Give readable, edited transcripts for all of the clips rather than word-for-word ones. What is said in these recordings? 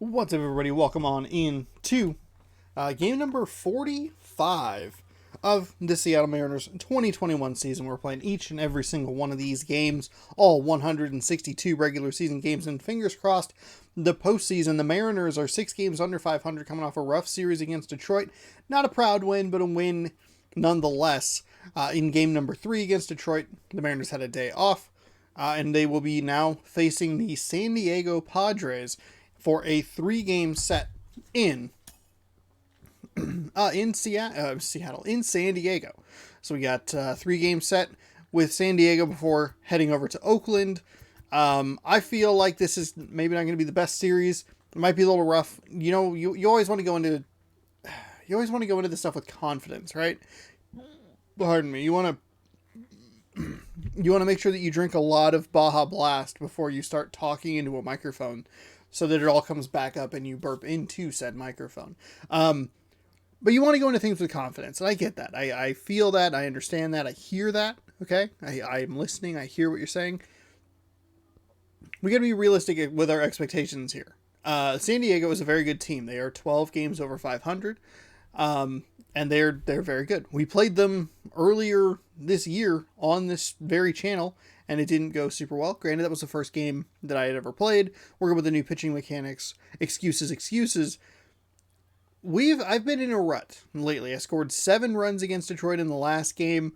What's up, everybody? Welcome on in to game number 45 of the Seattle Mariners 2021 season. We're playing each and every single one of these games, all 162 regular season games, and fingers crossed, the postseason. The Mariners are 6 games under 500, coming off a rough series against Detroit. Not a proud win, but a win nonetheless. In game number 3 against Detroit, the Mariners had a day off, and they will be now facing the San Diego Padres for a 3-game set in Seattle, in San Diego. So we got a 3-game set with San Diego before heading over to Oakland. I feel like this is maybe not going to be the best series. It might be a little rough. You know, you always want to go into this stuff with confidence, right? Pardon me. You want to make sure that you drink a lot of Baja Blast before you start talking into a microphone, so that it all comes back up and you burp into said microphone. But you want to go into things with confidence, and I get that. I feel that. I understand that. I hear that. Okay? I'm listening. I hear what you're saying. We got to be realistic with our expectations here. San Diego is a very good team. They are 12 games over 500, and they're very good. We played them earlier this year on this very channel, and it didn't go super well. Granted, that was the first game that I had ever played, working with the new pitching mechanics. Excuses. I've been in a rut lately. I scored 7 runs against Detroit in the last game.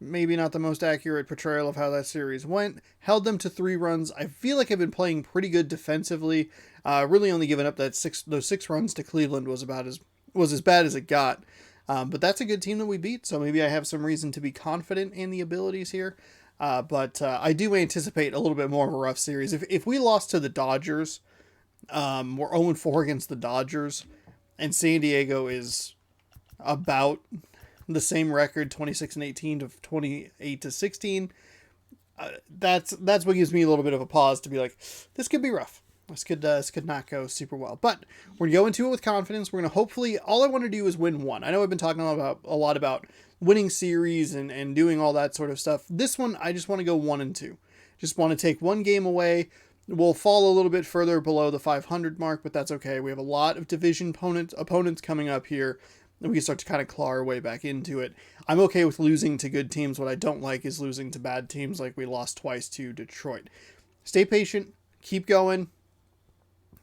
Maybe not the most accurate portrayal of how that series went. Held them to 3 runs. I feel like I've been playing pretty good defensively. Really only giving up those 6 runs to Cleveland was as bad as it got. But that's a good team that we beat, so maybe I have some reason to be confident in the abilities here. But I do anticipate a little bit more of a rough series. If we lost to the Dodgers, we're 0-4 against the Dodgers, and San Diego is about the same record, 26-18 to 28-16. That's what gives me a little bit of a pause to be like, this could be rough. This could not go super well. But we're going to go into it with confidence. We're going to hopefully, all I want to do is win one. I know I've been talking a lot about winning series and doing all that sort of stuff. This one, I just want to go 1-2. Just want to take one game away. We'll fall a little bit further below the 500 mark, but that's okay. We have a lot of division opponents coming up here, and we can start to kind of claw our way back into it. I'm okay with losing to good teams. What I don't like is losing to bad teams like we lost twice to Detroit. Stay patient. Keep going.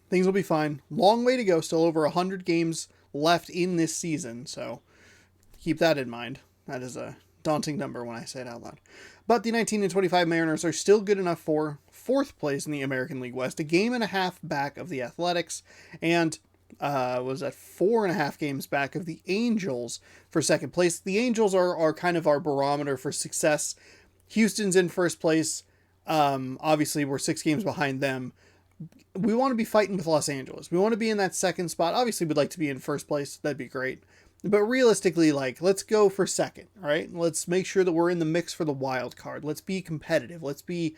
Things will be fine. Long way to go. Still over 100 games left in this season, so keep that in mind. That is a daunting number when I say it out loud. But the 19-25 Mariners are still good enough for 4th place in the American League West, a game and a half back of the Athletics, and was at 4.5 games back of the Angels for 2nd place. The Angels are kind of our barometer for success. Houston's in 1st place. Obviously, we're 6 games behind them. We want to be fighting with Los Angeles. We want to be in that 2nd spot. Obviously, we'd like to be in 1st place. That'd be great. But realistically, let's go for 2nd, right? Let's make sure that we're in the mix for the wild card. Let's be competitive. Let's be,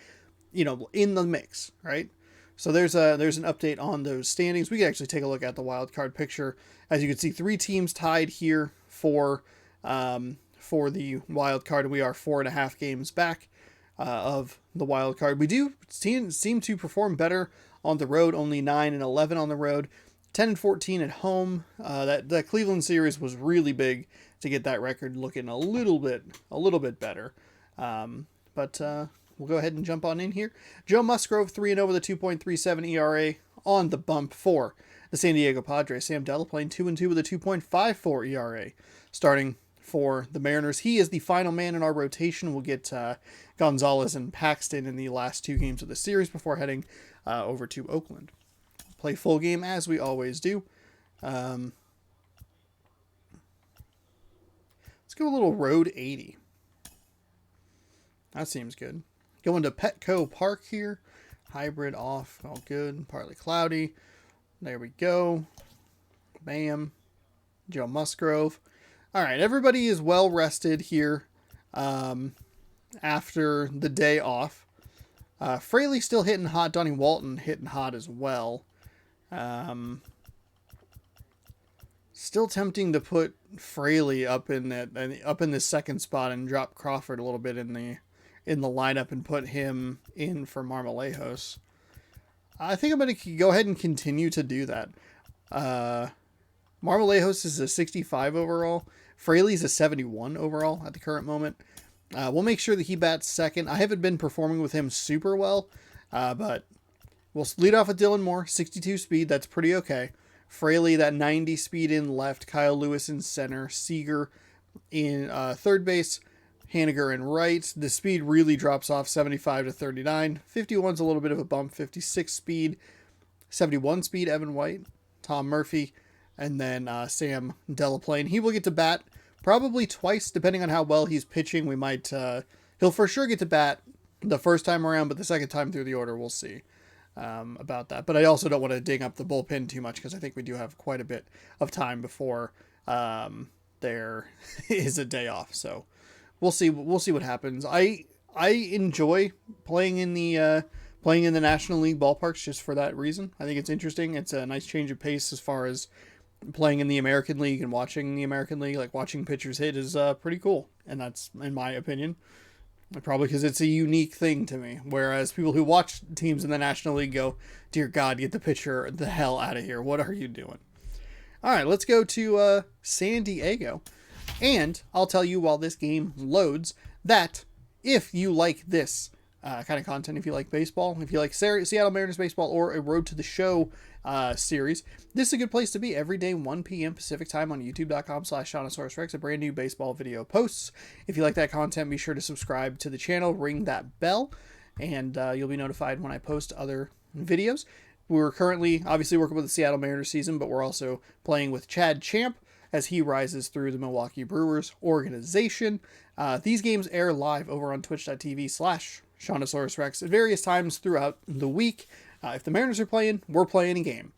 in the mix, right? So there's an update on those standings. We can actually take a look at the wild card picture. As you can see, 3 teams tied here for the wild card, and we are 4.5 games back of the wild card. We do seem to perform better on the road, only 9-11 on the road, 10-14 at home. That Cleveland series was really big to get that record looking a little bit better. But we'll go ahead and jump on in here. Joe Musgrove 3-0 with a 2.37 ERA on the bump for the San Diego Padres. Sam Delaplane 2-2 with a 2.54 ERA starting for the Mariners. He is the final man in our rotation. We'll get Gonzalez and Paxton in the last 2 games of the series before heading over to Oakland. Play full game as we always do. Let's go a little Road 80. That seems good. Going to Petco Park here. Hybrid off. All good. Partly cloudy. There we go. Bam. Joe Musgrove. All right. Everybody is well rested here after the day off. Fraley still hitting hot. Donnie Walton hitting hot as well. Still tempting to put Fraley up in this 2nd spot and drop Crawford a little bit in the lineup and put him in for Marmolejos. I think I'm going to go ahead and continue to do that. Marmolejos is a 65 overall. Fraley's a 71 overall at the current moment. We'll make sure that he bats second. I haven't been performing with him super well, but we'll lead off with Dylan Moore, 62 speed. That's pretty okay. Fraley, that 90 speed in left. Kyle Lewis in center. Seager in third base. Haniger in right. The speed really drops off 75 to 39. 51's a little bit of a bump. 56 speed. 71 speed, Evan White. Tom Murphy. And then Sam Delaplane. He will get to bat probably twice, depending on how well he's pitching. We might, he'll for sure get to bat the first time around, but the second time through the order, we'll see about that. But I also don't want to ding up the bullpen too much because I think we do have quite a bit of time before there is a day off. So we'll see. We'll see what happens. I enjoy playing in the National League ballparks just for that reason. I think it's interesting. It's a nice change of pace as far as playing in the American League and watching the American League, like watching pitchers hit is pretty cool. And that's, in my opinion, probably because it's a unique thing to me. Whereas people who watch teams in the National League go, dear God, get the pitcher the hell out of here. What are you doing? All right, let's go to San Diego. And I'll tell you while this game loads that if you like this kind of content, if you like baseball, if you like Seattle Mariners baseball or a Road to the Show series, this is a good place to be. Every day, 1 p.m. Pacific time on youtube.com/ShawnosaurusRex, a brand new baseball video posts. If you like that content, be sure to subscribe to the channel, ring that bell, and you'll be notified when I post other videos. We're currently obviously working with the Seattle Mariners season, but we're also playing with Chad Champ as he rises through the Milwaukee Brewers organization. These games air live over on twitch.tv/ShawnosaurusRex at various times throughout the week. If the Mariners are playing, we're playing a game.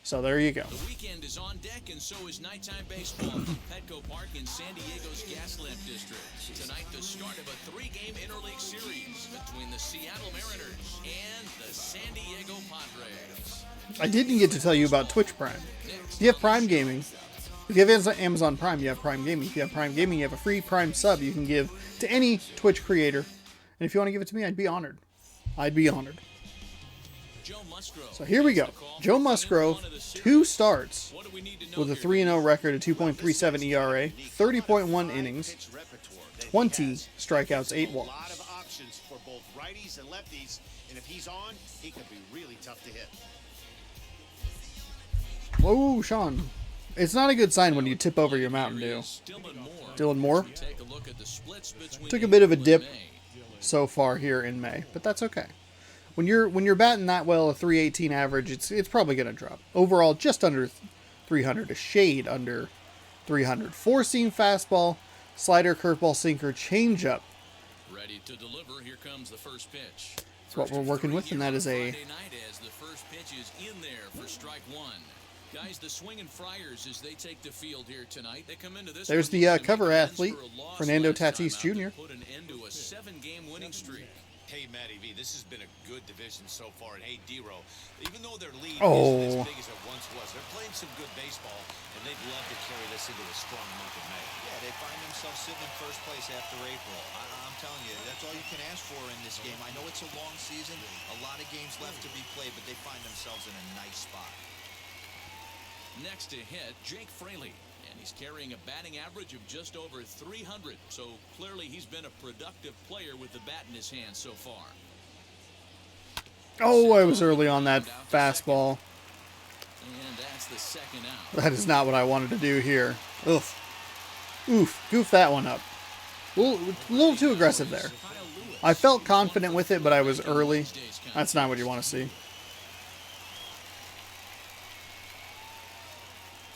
So there you go. The weekend is on deck, and so is nighttime baseball from Petco Park in San Diego's Gaslamp District. Tonight, the start of a 3-game interleague series between the Seattle Mariners and the San Diego Padres. I didn't get to tell you about Twitch Prime. If you have Prime Gaming, if you have Amazon Prime, you have Prime Gaming. If you have Prime Gaming, you have a free Prime sub you can give to any Twitch creator. And if you want to give it to me, I'd be honored. I'd be honored. So here we go. Joe Musgrove, 2 starts with a 3-0 record, a 2.37 ERA, 30.1 innings, 20 strikeouts, 8 walks. A lot of options for both righties and lefties, and if he's on, he could be really tough to hit. Whoa, Sean. It's not a good sign when you tip over your Mountain Dew. Dylan Moore took a bit of a dip so far here in May, but that's okay. When you're batting that well, a 318 average, it's probably going to drop. Overall, just under 300, a shade under 300. 4-seam fastball, slider, curveball, sinker, changeup. Ready to deliver. Here comes the first pitch. That's what we're working with, and that is a... As the first pitch is in there for strike 1. Guys, the swinging Friars as they take the field here tonight. They come into this. There's the cover athlete, Fernando Tatis Jr. Put an end to a 7-game winning streak. Hey, Matty V, this has been a good division so far. And hey, D-Row, even though their lead isn't as big as it once was, they're playing some good baseball, and they'd love to carry this into a strong month of May. Yeah, they find themselves sitting in first place after April. I'm telling you, that's all you can ask for in this game. I know it's a long season, a lot of games left to be played, but they find themselves in a nice spot. Next to hit, Jake Fraley. And he's carrying a batting average of just over 300. So clearly he's been a productive player with the bat in his hand so far. Oh, I was early on that fastball. And that's the second out. That is not what I wanted to do here. Oof. Oof. Goof that one up. A little too aggressive there. I felt confident with it, but I was early. That's not what you want to see.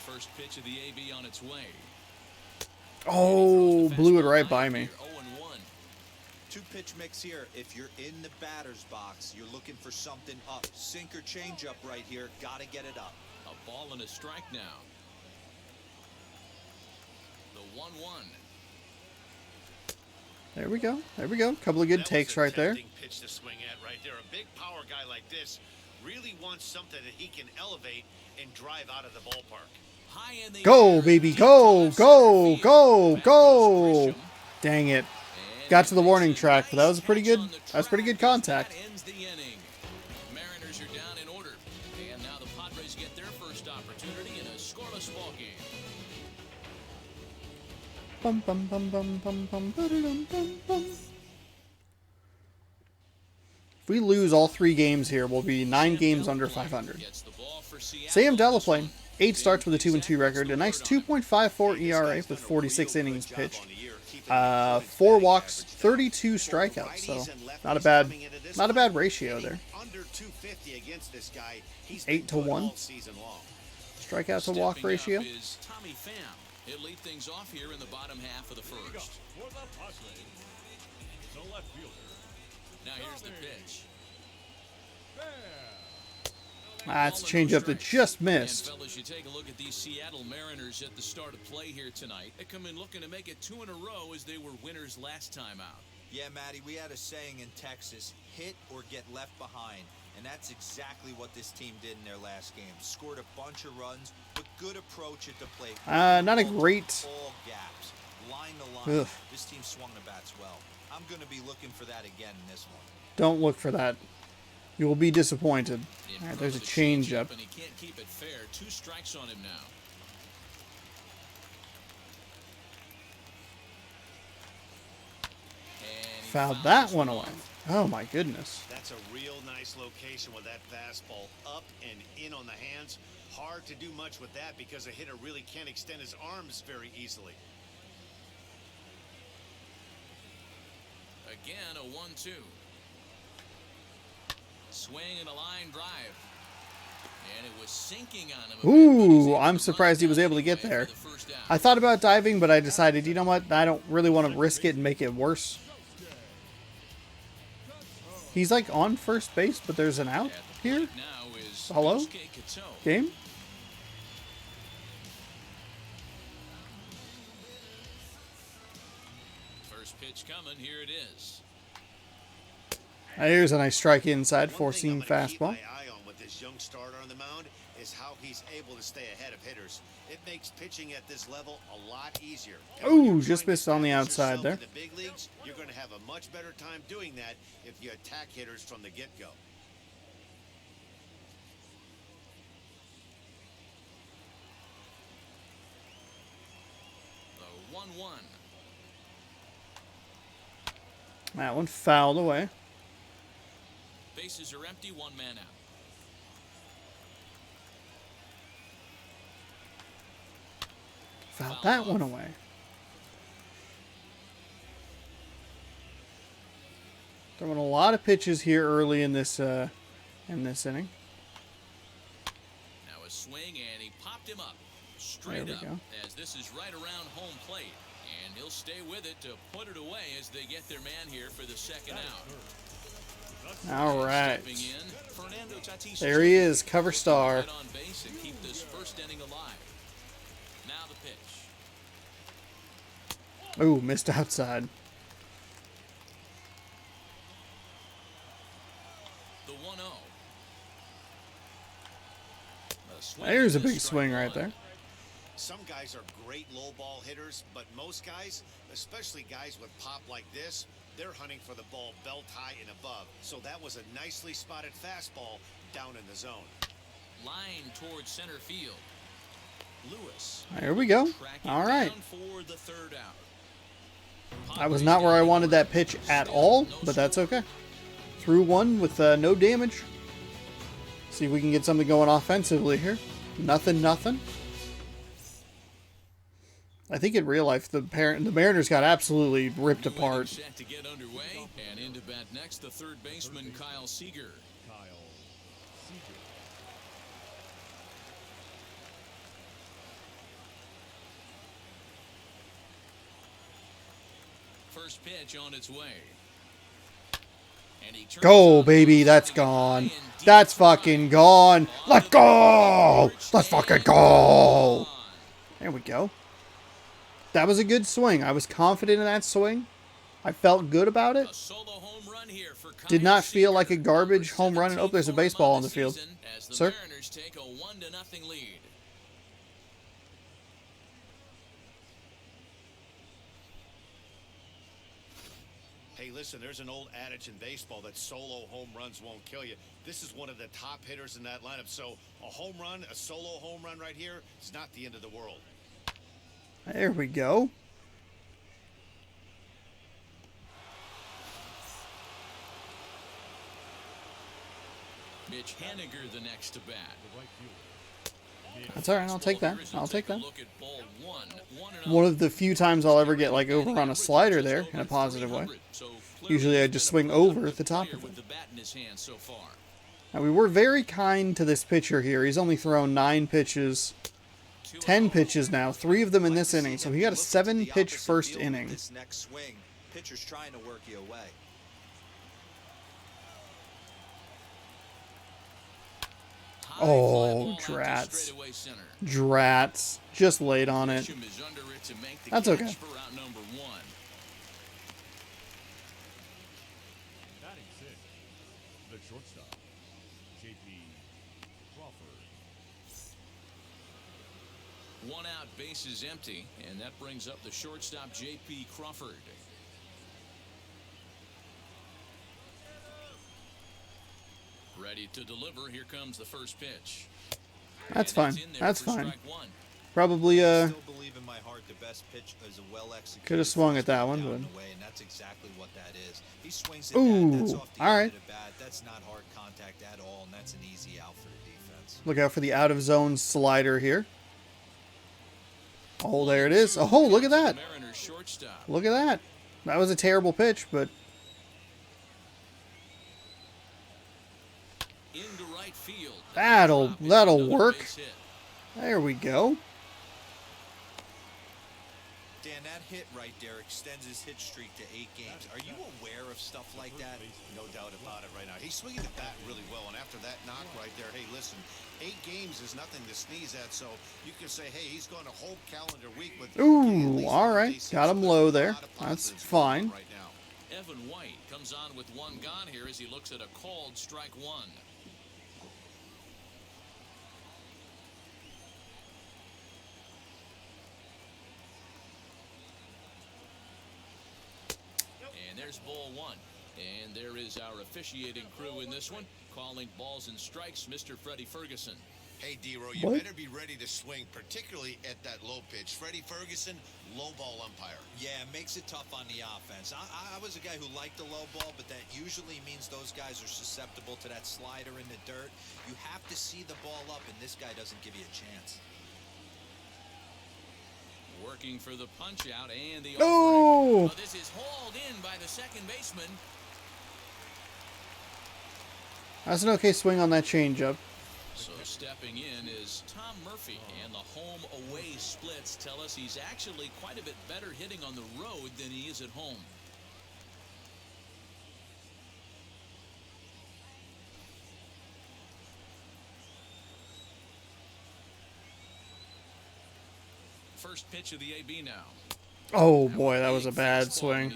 First pitch of the AB on its way. Oh, blew it right by me. 2 pitch mix here. If you're in the batter's box, you're looking for something up. Sinker changeup right here. Got to get it up. A ball and a strike now. The 1-1. There we go. There we go. Couple of good takes right there. Pitch to swing at right there. A big power guy like this really wants something that he can elevate and drive out of the ballpark. Go, baby. Go, go, go, go. Dang it. Got to the warning track, but that was pretty good. That was pretty good contact. Bum, bum, bum, bum, bum, bum, ba-da-dum, bum, bum. If we lose all 3 games here, we'll be 9 games under 500. Sam Delaplane, 8 starts with a 2-2 record, a nice 2.54 ERA with 46 innings pitched, 4 walks, 32 strikeouts. So not a bad ratio there. 8-to-1 strikeout to walk ratio. Tommy Pham. He'll lead things off here in the bottom half of the first. Now here's the pitch. That's a changeup that just missed. And fellas, you take a look at these Seattle Mariners at the start of play here tonight. They come in looking to make it 2 in a row as they were winners last time out. Yeah, Matty, we had a saying in Texas, hit or get left behind. And that's exactly what this team did in their last game. Scored a bunch of runs, but good approach at the plate. Not a great... All gaps. Line to line. Ugh. This team swung the bats well. I'm going to be looking for that again in this one. Don't look for that. You will be disappointed. In All right, front there's a of the changeup. And he can't keep it fair. 2 strikes on him now. And he Fouled fouls that this one away. off. Oh my goodness. That's a real nice location with that fastball up and in on the hands. Hard to do much with that because a hitter really can't extend his arms very easily. Again, a 1-2. Swing and a line drive. And it was sinking on him. a bit, but he's Ooh, able I'm to surprised he bunt was that able to one get away there. for the first out. I thought about diving, but I decided, you know what? I don't really want to risk it and make it worse. He's like on first base, but there's an out At the here. plate now is Hello? Kosuke Kato. Game. First pitch coming. Here it is. Here's a nice strike inside, One thing four-seam I'm gonna keep fastball. my eye on with this young starter on the mound is how he's able to stay ahead of hitters. It makes pitching at this level a lot easier. And when Ooh, you're just trying to missed on the establish outside yourself there. in the big leagues, you're going to have a much better time doing that if you attack hitters from the get-go. The 1-1. That one fouled away. Bases are empty. 1 man out. Fouled that one away. Throwing a lot of pitches here early in this inning. Now a swing, and he popped him up. There Straight we up, go. as this is right around home plate. And he'll stay with it to put it away as they get their man here for the second out. All right. Stepping in, Fernando Tatis There he is, cover star. Get on base and keep this first inning alive. Now the pitch. Ooh, missed outside. The 1-0. swing There's a and a big swing strike right there. Some guys are great low ball hitters, but most guys, especially guys with pop like this, they're hunting for the ball belt high and above. So that was a nicely spotted fastball down in the zone. Line towards center field. Lewis. There we go. tracking All right. down for the third out. That was not where I wanted that pitch at all, but that's okay. Threw one with no damage. See if we can get something going offensively here. Nothing. I think in real life the Mariners got absolutely ripped New inning apart. set to get underway, and into bat next, the third baseman Kyle Seager. First pitch on its way. And he turns Go, on baby. one, That's swinging high gone. and deep That's to right. fucking gone. Let's go. Let's fucking go. There we go. That was a good swing. I was confident in that swing. I felt good about it. A solo home run here for Kyle Did not feel Seager, like a garbage number home run. Oh, there's a 17 baseball for on the field. season as the Sir? Mariners take a 1-0 lead. Hey, listen, there's an old adage in baseball that solo home runs won't kill you. This is one of the top hitters in that lineup. So a home run, a solo home run right here is not the end of the world. There we go. Mitch Haniger the next to bat. That's all right. I'll take that. I'll take that. Look at ball one. One of the few times I'll ever get like over on a slider there in a positive way. Usually I just swing over at the top of it. With the bat in his hand so far. Now we were very kind to this pitcher here. He's only thrown 9 pitches, 10 pitches now, 3 of them in this inning. So he got a 7-pitch first inning. This next swing, pitcher's trying to work you away. Oh, drats. Drats. Just laid on it. That's okay. Batting 6, the shortstop, J.P. Crawford. One out, base is empty, and that brings up the shortstop, J.P. Crawford. Ready to deliver. Here comes the first pitch. That's And fine. it's in there That's for fine. strike one. Probably, I still believe in my heart the best pitch is a well executed. Coulda swung at that first one, down but- and away, and that's exactly what that is. He swings at Ooh, that. That's off the all end right. of the bat. That's not hard contact at all, and that's an easy out for the defense. look out for the out of zone slider here. Oh, there it is. Oh, look at that. Mariners shortstop. Look at that. That was a terrible pitch, but Into right field. That'll Drop is that'll another work. base hit. There we go. Dan, that hit right there extends his hit streak to 8 games. Are you aware of stuff like that? No doubt about it right now. He's swinging the bat really well, and after that knock right there, hey, listen, 8 games is nothing to sneeze at, so you can say, hey, he's going a whole calendar week with. Ooh, all right. Got him low there. That's fine. Right now. Evan White comes on with one gone here as he looks at a called strike one. And there's ball one. And there is our officiating crew in this one, calling balls and strikes, Mr. Freddie Ferguson. Hey, D-Row, you What? better be ready to swing, particularly at that low pitch. Freddie Ferguson, low ball umpire. Yeah, it makes it tough on the offense. I was a guy who liked the low ball, but that usually means those guys are susceptible to that slider in the dirt. You have to see the ball up, and this guy doesn't give you a chance. Working for the punch out and the Oh! offering. This is hauled in by the second baseman. That's an okay swing on that changeup. So stepping in is Tom Murphy, and the home-away splits tell us he's actually quite a bit better hitting on the road than he is at home. First pitch of the AB now. Oh boy, that was a bad swing.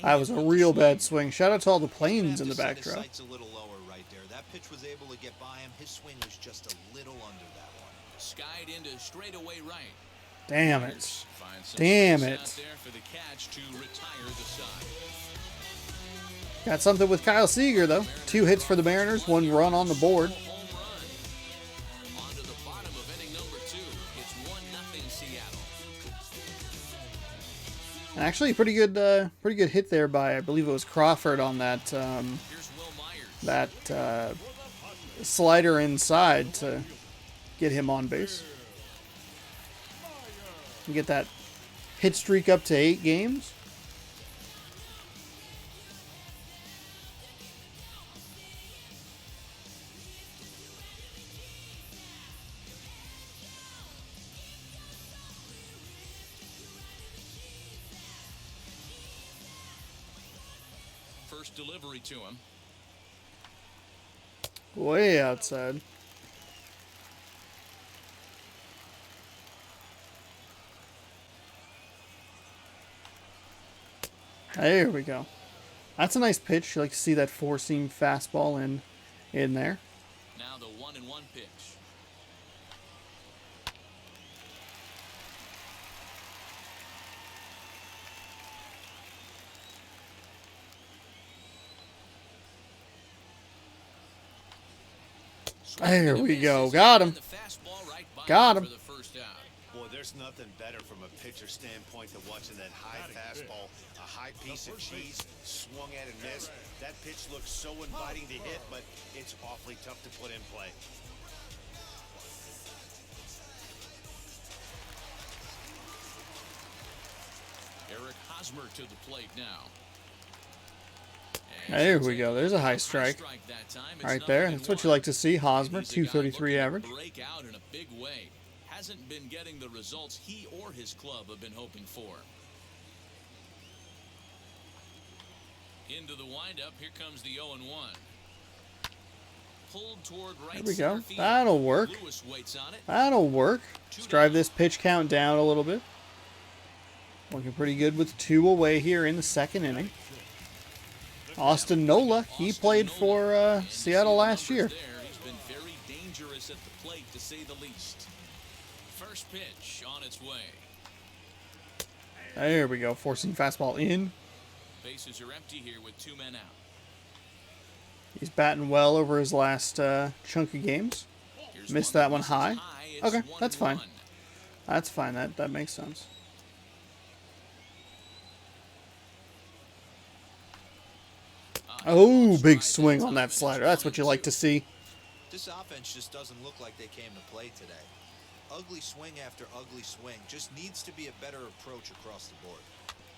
That was a real bad swing. Shout out to all the planes in the Have to set his backdrop. sights a little lower right there. That pitch was able to get by him. His swing was just a little under that one. Skied into straightaway right. Damn it. Finds some Damn space it. out there for the catch to retire the side. Got something with Kyle Seager, though. 2 hits for the Mariners, 1 run on the board. Home run. On to the bottom of inning number 2. It's 1-0 Seattle. And actually, pretty good hit there by, I believe it was Crawford on that Here's Will Myers. that slider inside to get him on base. And get that hit streak up to 8 games. First delivery to him. Way outside. There we go. That's a nice pitch. You like to see that 4-seam fastball in there. Now the 1-1 pitch. There we go. Got him. The fastball right by Got him. for the first out. Boy, there's nothing better from a pitcher standpoint than watching that high fastball, a high piece of cheese, swung at and missed. That pitch looks so inviting to hit, but it's awfully tough to put in play. Eric Hosmer to the plate now. There we go. There's a high strike. Right there. That's what you like to see. Hosmer, 233 average. Break out in a big way. Hasn't been getting the results he or his club have been hoping for. Into the windup. Here comes the 0-1. Pulled toward right. There we go. That'll work. Lewis waits on it. That'll work. Let's drive this pitch count down a little bit. Looking pretty good with 2 away here in the second inning. Austin Nola, he played for Seattle last year. He's been very dangerous at the plate, to say the least. First pitch on its way. There we go, forcing fastball in. Bases are empty here with 2 men out. He's batting well over his last chunk of games. Here's Missed one that one misses high. It's Okay, that's 1-1. fine. That's fine. That makes sense. Oh, big swing on that slider. That's what you like to see. This offense just doesn't look like they came to play today. Ugly swing after ugly swing. Just needs to be a better approach across the board.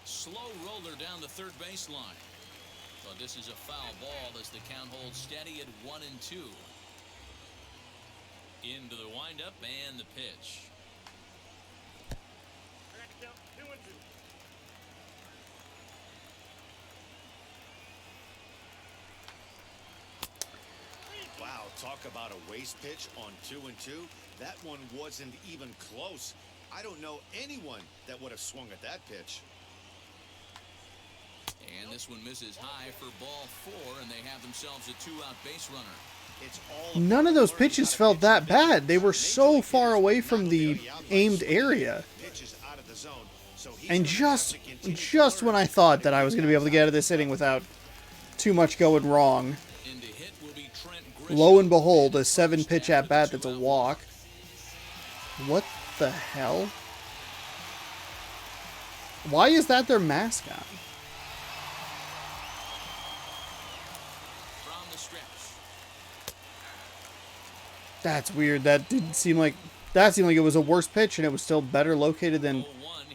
Slow roller down the third baseline. But this is a foul ball as the count holds steady at 1-2. Into the windup and the pitch. Wow, talk about a waste pitch on 2-2. That one wasn't even close. I don't know anyone that would have swung at that pitch. And this one misses high for ball 4, and they have themselves a 2-out base runner. It's all None of those pitches felt that bad. They were so far away from the aimed area. pitches out of the zone, so he's And gonna just have to continue just when I thought that I was going to be able to get out of this inning without too much going wrong, In to hit will be Trent Grisham. lo and behold, a 7-pitch at-bat that's a walk. What the hell? Why is that their mascot? From the stretch. That's weird. That seemed like it was a worse pitch, and it was still better located than 0-1.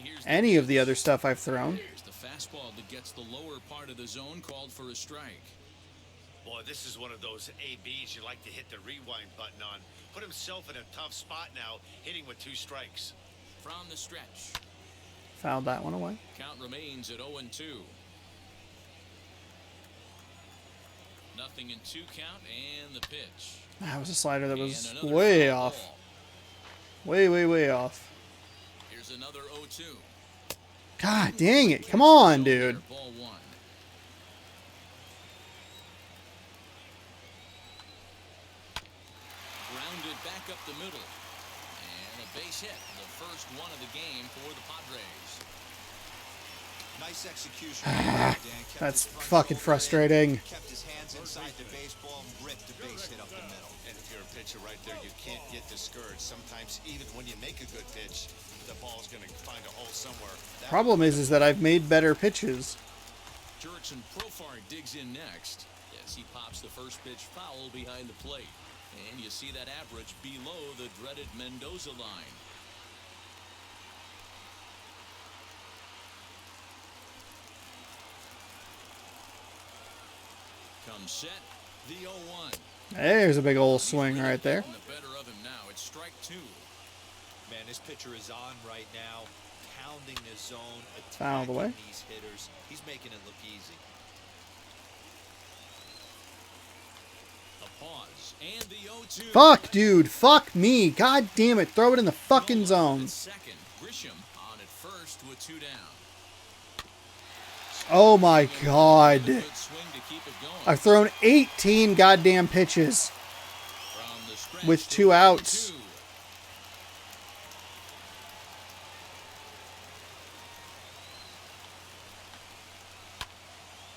Here's the any of the pitch. other stuff I've thrown. Here's the fastball that gets the lower part of the zone called for a strike. Boy, this is one of those ABs you like to hit the rewind button on. Put himself in a tough spot now, hitting with 2 strikes. From the stretch. Fouled that one away. Count remains at 0-2. Nothing in 2 count and the pitch. That was a slider that And was another way foul off. ball. Way off. Here's another 0-2. God dang it. Come on, dude. Ball 1. Grounded back up the middle. And a base hit. The first one of the game for the Padres. Nice execution. Dan kept That's his front fucking shoulder in, frustrating. Kept his hands inside the baseball and ripped the base hit up the middle. And if you're a pitcher right there, you can't get discouraged. Sometimes even when you make a good pitch, the ball's going to find a hole somewhere. Problem is that I've made better pitches. Jurickson Profar digs in next as he pops the first pitch foul behind the plate. And you see that average below the dreaded Mendoza line. Comes set, the 0-1. There's a big old swing right there. Getting the better of him now. It's strike 2. Man, this pitcher is on right now, pounding the zone, Foul attacking away. these hitters. He's making it look easy. A pause and the 0-2. Fuck, dude. Fuck me. God damn it. Throw it in the fucking Nola zone. at second. Grisham on at first with 2 down. Oh my god. Good swing to keep it going. I've thrown 18 goddamn pitches From the stretch, with the 2 outs. 1-2.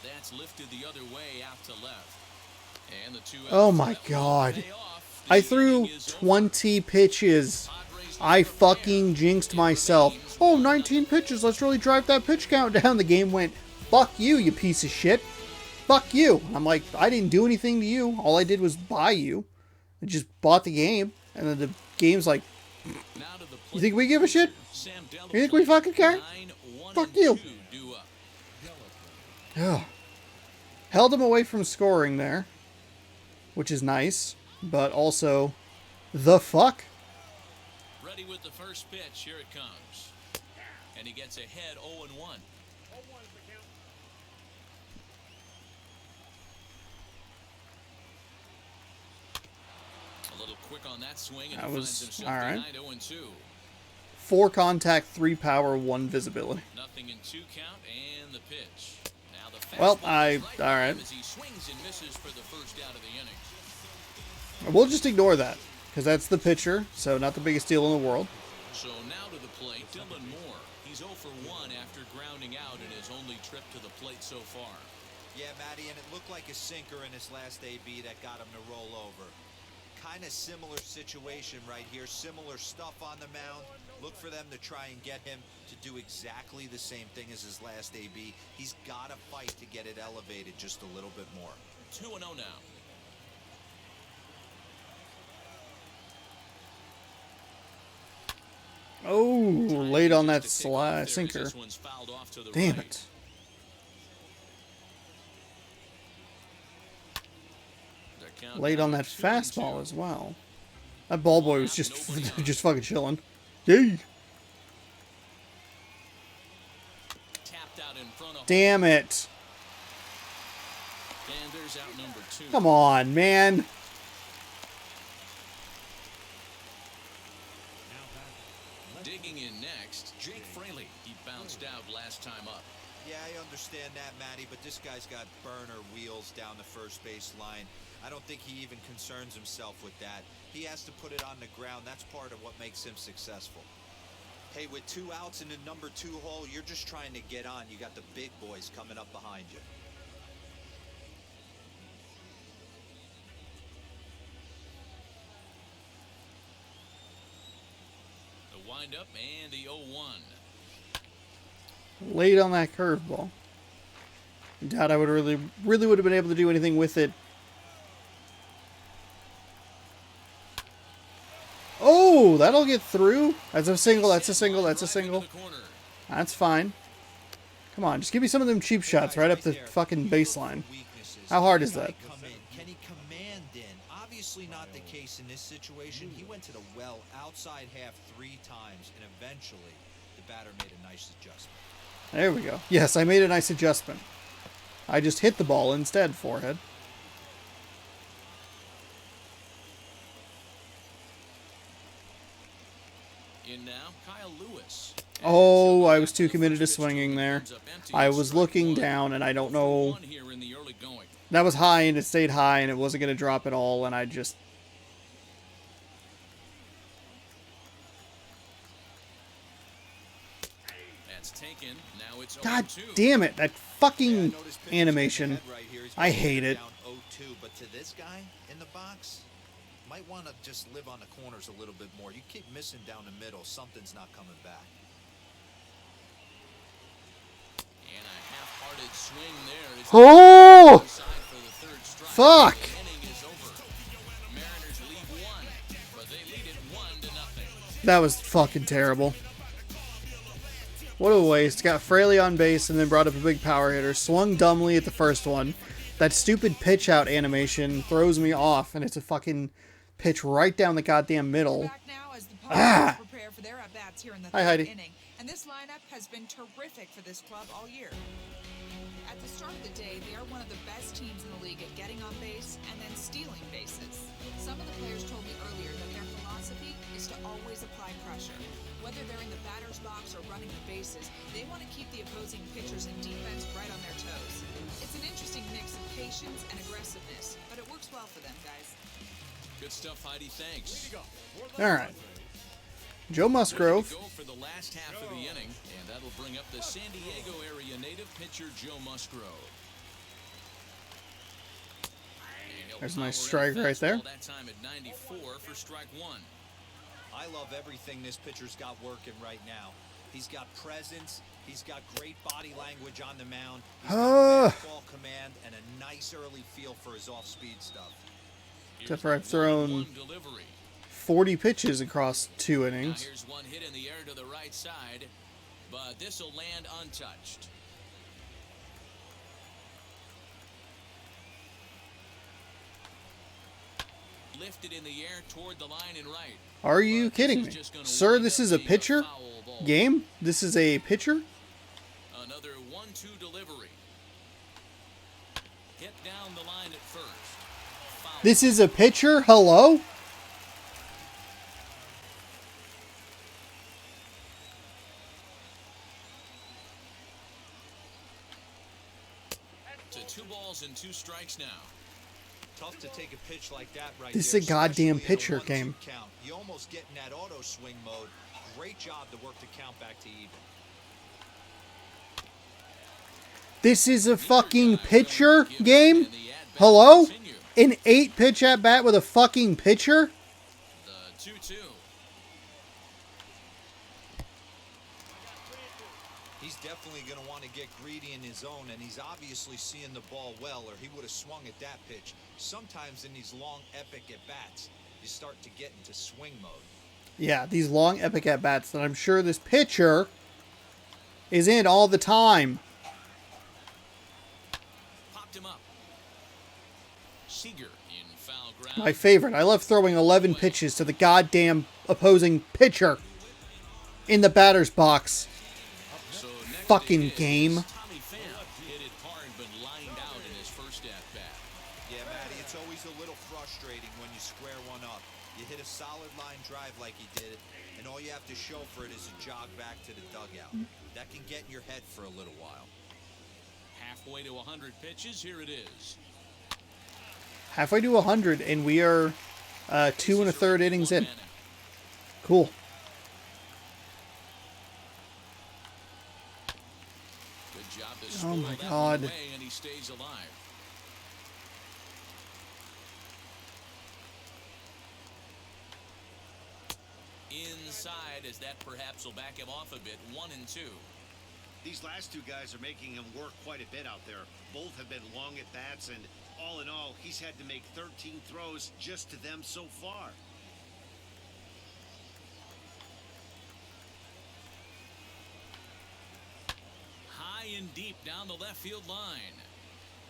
That's lifted the other way out to left. And the 2 Oh my god. I threw 20 pitches. I fucking jinxed myself. Oh, 19 pitches. Let's really drive that pitch count down. The game went, fuck you, you piece of shit. fuck you. I'm like, I didn't do anything to you. All I did was buy you. I just bought the game. And then the game's like, Now to the you think we give a shit? Sam Delaplane, You think we fucking care? 9-1 Fuck and you. 2 due up. Ugh. Held him away from scoring there, which is nice, but also, the fuck? Ready with the first pitch. Here it comes. And he gets ahead 0-1. A little quick on that swing, and That he was finds himself all right. behind 0-2. 4 contact, 3 power, 1 visibility. Nothing in 2 count, and the pitch. Now the Well, fastball is all right. as he swings and misses for the first out of the inning. We'll just ignore that, because that's the pitcher, so not the biggest deal in the world. So now to the plate, Dylan Moore. He's 0 for 1 after grounding out in his only trip to the plate so far. Yeah, Matty, and it looked like a sinker in his last AB that got him to roll over. Kind of similar situation right here, similar stuff on the mound. Look for them to try and get him to do exactly the same thing as his last AB. He's got to fight to get it elevated just a little bit more. 2-0 now. Oh, late on that Just to pick off there as sinker. this one's fouled off to the Damn right. it. The count Late now on that 2-2. fastball as well. That ball boy was just just fucking chilling. Yay. Tapped out in front of Damn it. And there's out number 2. Come on, man. Digging in next, Jake Fraley. He bounced out last time up. Yeah, I understand that, Matty, but this guy's got burner wheels down the first base line. I don't think he even concerns himself with that. He has to put it on the ground. That's part of what makes him successful. Hey, with 2 outs in the number 2 hole, you're just trying to get on. You got the big boys coming up behind you. The windup and the 0-1. Late on that curveball. Doubt I would really would have been able to do anything with it. Oh, that'll get through. That's a single, that's a single, that's a single. Into the corner. That's fine. Come on, just give me some of them cheap shots right up the fucking baseline. How hard is that? Can he command in? Obviously not the case in this situation. He went to the well outside half 3 times, and eventually the batter made a nice adjustment. There we go. Yes, I made a nice adjustment. I just hit the ball instead, forehead. In now, Kyle Lewis. Oh, I was too committed to swinging there. I was looking down, and I don't know. Here in the early going. That was high, and it stayed high, and it wasn't going to drop at all, and I just... That's taken. Now it's God 0-2. damn it, that Yeah, fucking notice pitcher's animation. ahead right here. He's I got hate it it. down 0-2, but to this guy in the box, might want to just live on the corners a little bit more. You keep missing down the middle, something's not coming back. And a half-hearted swing there. Is Oh! inside for the third strike. Fuck! The inning is over. Mariners lead 1, but they lead it 1-0. That was fucking terrible. What a waste. Got Fraley on base and then brought up a big power hitter. Swung dumbly at the first one. That stupid pitch out animation throws me off, and it's a fucking pitch right down the goddamn middle. Back now as the Pirates prepare for their at-bats here in the Hi, third Heidi. inning. And this lineup has been terrific for this club all year. At the start of the day, they are one of the best teams in the league at getting on base and then stealing bases. Some of the players told me earlier that their philosophy is to always apply pressure. Whether they're in the batter's box or running the bases, they want to keep the opposing pitchers and defense right on their toes. It's an interesting mix of patience and aggressiveness, but it works well for them, guys. Good stuff, Heidi. Thanks. All right. Joe Musgrove. Go for the last half of the inning, and that'll bring up the San Diego area native pitcher Joe Musgrove. And he'll There's a nice power in strike right there. fastball That time at 94 for strike 1. I love everything this pitcher's got working right now. He's got presence, He's got great body language on the mound. He's Ah. got fastball command and a nice early feel for his off-speed stuff. Except for I've thrown 40 pitches across 2 Now innings. here's one hit in the air to the right side, but this will land untouched. Lifted in the air toward the line and right. Are you kidding me? Sir, this is a pitcher game? This is a pitcher? Another 1-2 delivery. Hit down the line at first. Foul. This is a pitcher? Hello? To 2 balls and 2 strikes now. Tough to take a pitch like that right This there, is a goddamn especially in a pitcher 1-2 game. Count. You almost get in that auto swing mode. Great job to work the count back to even. This is a fucking pitcher game? Hello? An 8 pitch at bat with a fucking pitcher? The 2-2. He's definitely going to want to get greedy in his zone, and he's obviously seeing the ball well, or he would have swung at that pitch. Sometimes in these long, epic at-bats, you start to get into swing mode. Yeah, these long epic at bats that I'm sure this pitcher is in all the time. Popped him up. Seager in foul ground. My favorite. I love throwing 11 pitches to the goddamn opposing pitcher in the batter's box. So next Fucking it is game. Tommy Pham hit it hard but lined out in his first at-bat. Yeah, Matty, it's always a little frustrating when you square one up. You hit a solid line drive like he did, and all you have to show for it is a jog back to the dugout. That can get in your head for a little while. Halfway to 100 pitches, here it is. Halfway to 100, and we are 2 1/3 innings in. Cool. Good job to Oh spoil my that one God. away, and he stays alive. Inside, as that perhaps will back him off a bit. 1-2. These last 2 guys are making him work quite a bit out there. Both have been long at bats, and all in all, he's had to make 13 throws just to them so far. High and deep down the left field line.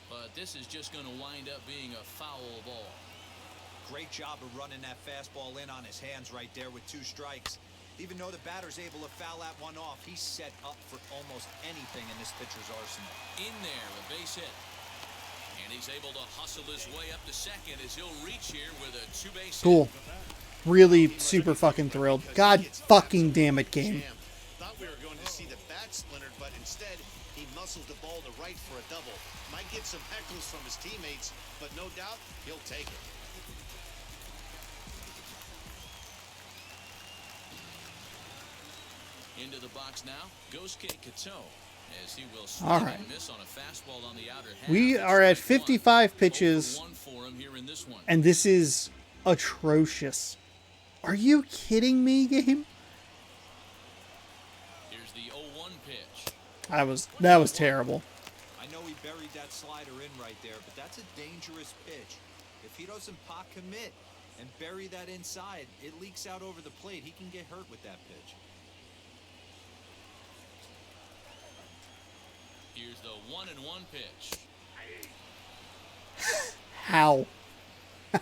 But this is just going to wind up being a foul ball. Great job of running that fastball in on his hands right there with 2 strikes. Even though the batter's able to foul that one off, he's set up for almost anything in this pitcher's arsenal. In there, a base hit. And he's able to hustle his way up to second as he'll reach here with a 2-base Cool. hit. Really super fucking thrilled. God fucking damn it, game. Thought we were going to see the bat splintered, but instead he muscled the ball to right for a double. Might get some heckles from his teammates, but no doubt he'll take it. Into the box now, Gosuke Kato, as he will All swing right. and miss on a fastball on the outer half. We It's are at strike 55 one. pitches. 0 for 1 for him here in this one. And this is atrocious. Are you kidding me, game? Here's the 0-1 pitch. That was terrible. I know he buried that slider in right there, but that's a dangerous pitch. If he doesn't pot commit and bury that inside, it leaks out over the plate. He can get hurt with that pitch. Here's the 1-1 pitch. How?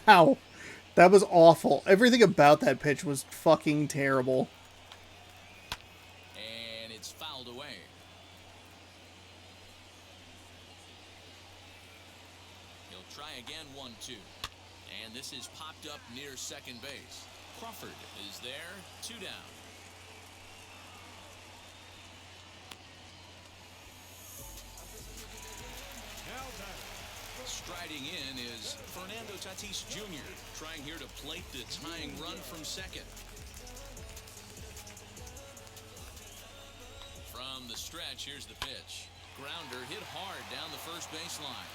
How? That was awful. Everything about that pitch was fucking terrible. And it's fouled away. He'll try again, 1-2. And this is popped up near second base. Crawford is there, 2 down. Striding in is Fernando Tatis Jr., trying here to plate the tying run from second. From the stretch, here's the pitch. Grounder hit hard down the first baseline.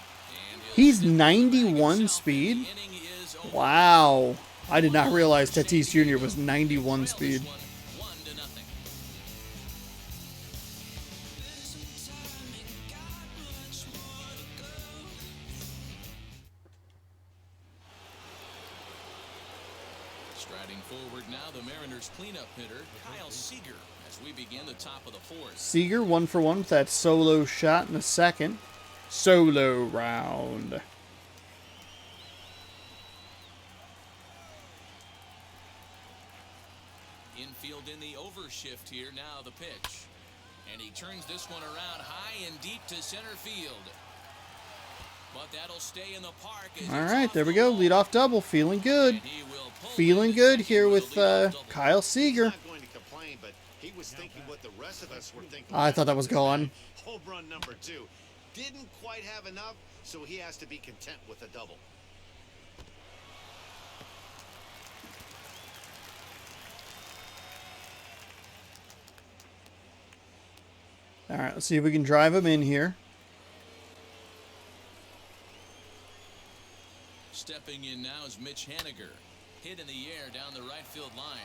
And He's step 91 himself, speed? and the inning is over. Wow. I did not realize Tatis Jr. was 91 speed. 1-0. Striding forward now, the Mariners cleanup hitter, Kyle Seager, as we begin the top of the fourth. Seager 1 for 1 with that solo shot in the second. Solo round. Infield in the overshift here, now the pitch. And he turns this one around high and deep to center field. But that'll stay in the park. All right, there we go. Leadoff double. Feeling good. Feeling good here with Kyle Seager. Not going to complain, but he was thinking what the rest of us were thinking. I thought that was gone. Home run number 2. Didn't quite have enough, so he has to be content with a double. All right, let's see if we can drive him in here. Stepping in now is Mitch Haniger. Hit in the air down the right field line.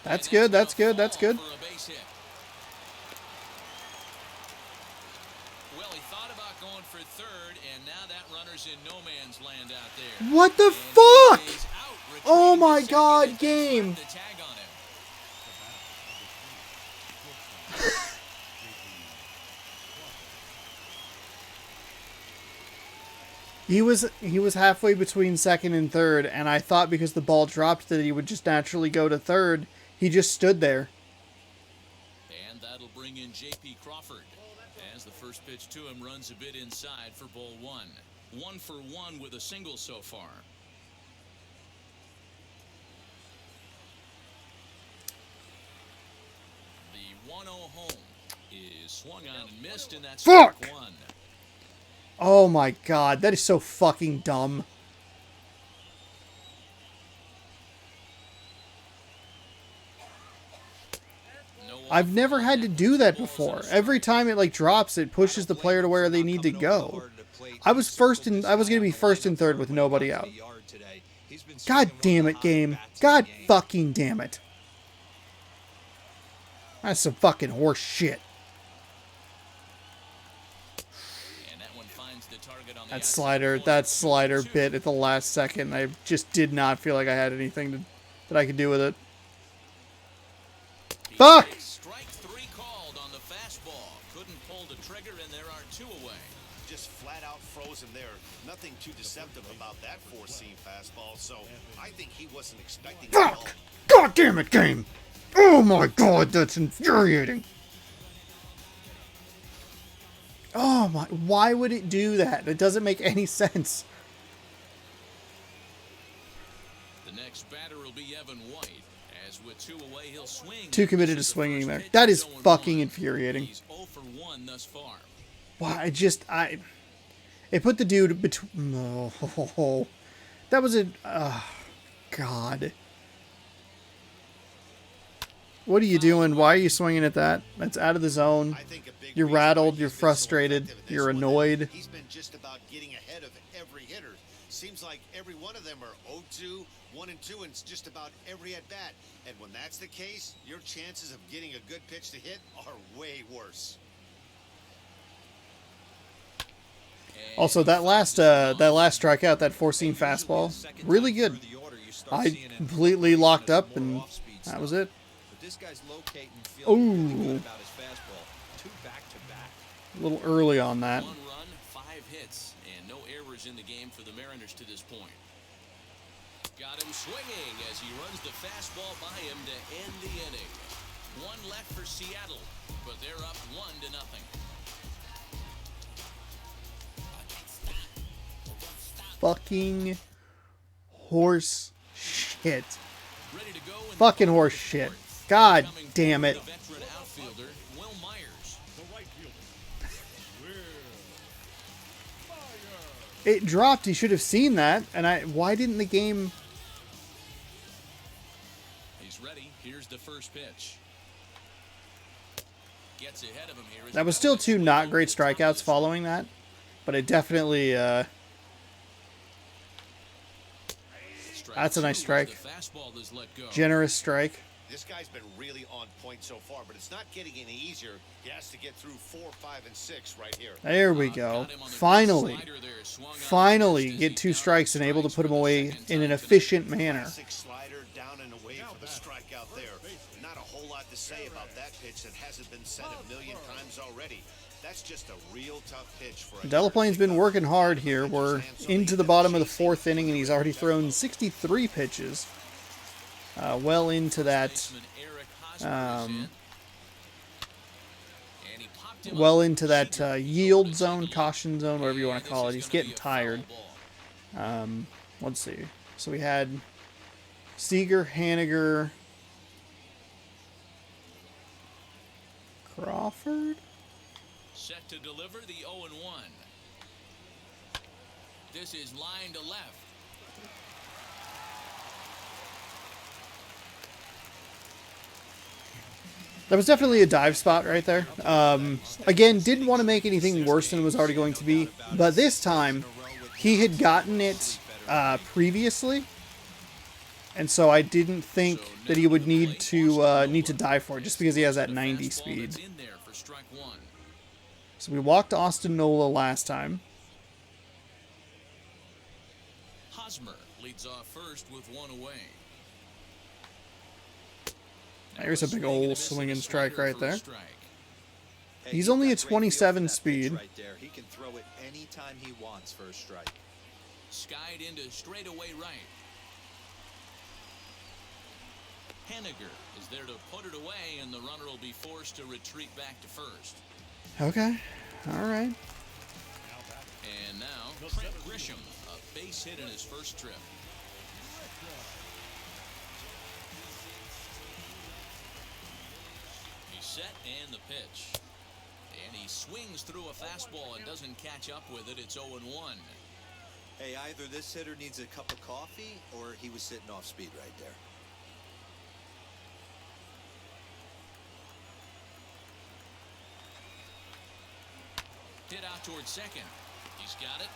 That's good. That's good. That's good. For a base hit. Well, he thought about going for third, and now that runner's in no man's land out there. What the And fuck? he is out, Oh retreating my to second, God, and game. the tag on him. He was halfway between second and third, and I thought because the ball dropped that he would just naturally go to third. He just stood there. And that'll bring in J.P. Crawford as the first pitch to him runs a bit inside for ball 1. 1 for 1 with a single so far. The 1-0 home is swung on and missed, and that's Fuck! strike 1. Oh my God, that is so fucking dumb. I've never had to do that before. Every time it like drops, it pushes the player to where they need to go. I was gonna be first and third with nobody out. God damn it, game. God fucking damn it. That's some fucking horse shit. And that one finds the target on the That slider bit at the last second. I just did not feel like I had anything that I could do with it. Fuck! Strike 3 called on the fastball. Couldn't pull the trigger, and there are 2 away. Just flat out frozen there. Nothing too deceptive about that four-seam fastball, so I think he wasn't expecting it at all. Fuck! God damn it, game! Oh my God, that's infuriating. Oh my, why would it do that? It doesn't make any sense. The next batter will be Evan White. As with 2 away, he'll swing. Too committed to swinging there. That is fucking infuriating. He's 0 for 1 thus far. Why, it put the dude between, no, that was God. What are you doing? Why are you swinging at that? That's out of the zone. I think a big You're reason why rattled, he's you're been so frustrated, effective in this you're one, annoyed. He's been just about getting ahead of every hitter. Seems like every one of them are 0-2, 1-2, and just about every at bat. And when that's the case, your chances of getting a good pitch to hit are way worse. Also, that last strikeout, that four-seam fastball, really good. I completely locked up, and that was it. This guy's locating feeling really Ooh. good about his fastball. 2 back-to-back. A little early on that. 1 run, 5 hits, and no errors in the game for the Mariners to this point. Got him swinging as he runs the fastball by him to end the inning. 1 left for Seattle, but they're up 1-0. Fucking horse shit. Ready to go in the Fucking bottom horse of the shit. fourth. God Coming damn forward, it. the veteran outfielder, Will Myers. The right fielder, Will Myers. It dropped. He should have seen that. And why didn't the game... He's ready. Here's the first pitch. Gets ahead of him here. That was still 2 not great strikeouts following that. But it definitely... That's a nice strike. Generous strike. This guy's been really on point so far, but it's not getting any easier. He has to get through 4, 5, and 6 right here. There we go. Finally. Finally get 2 strikes and able to put him away in an efficient manner. Classic slider down to say about that pitch that hasn't been said a million times already. That's just a real tough pitch for a Delaplane's been working hard here. We're into the bottom of the 4th inning, and he's already thrown 63 pitches. Well into that, Baseman Eric Hosmer is in. And he popped him well up. into that yield zone, caution zone, whatever you want to This call it. is He's gonna getting be a foul tired. ball. Let's see. So we had Seager, Haniger, Crawford. Set to deliver the 0-1. This is line to left. That was definitely a dive spot right there. Again, didn't want to make anything worse than it was already going to be, but this time he had gotten it previously, and so I didn't think that he would need to dive for it just because he has that 90 Fastball speed. that's in there for strike one. So we walked Austin Nola last time. Hosmer leads off first with one away. There's a big old swinging strike right there. Hey, He's he's only got a great feel for 27 that pitch speed. right there. He can throw it anytime he wants for a strike. Skied into straightaway right. Haniger is there to put it away, and the runner will be forced to retreat back to first. Okay. All right. And now, Trent Grisham, a base hit in his first trip. He's set and the pitch. And he swings through a fastball and doesn't catch up with it. It's 0-1. Hey, either this hitter needs a cup of coffee or he was sitting off speed right there. Hit out towards second. He's got it.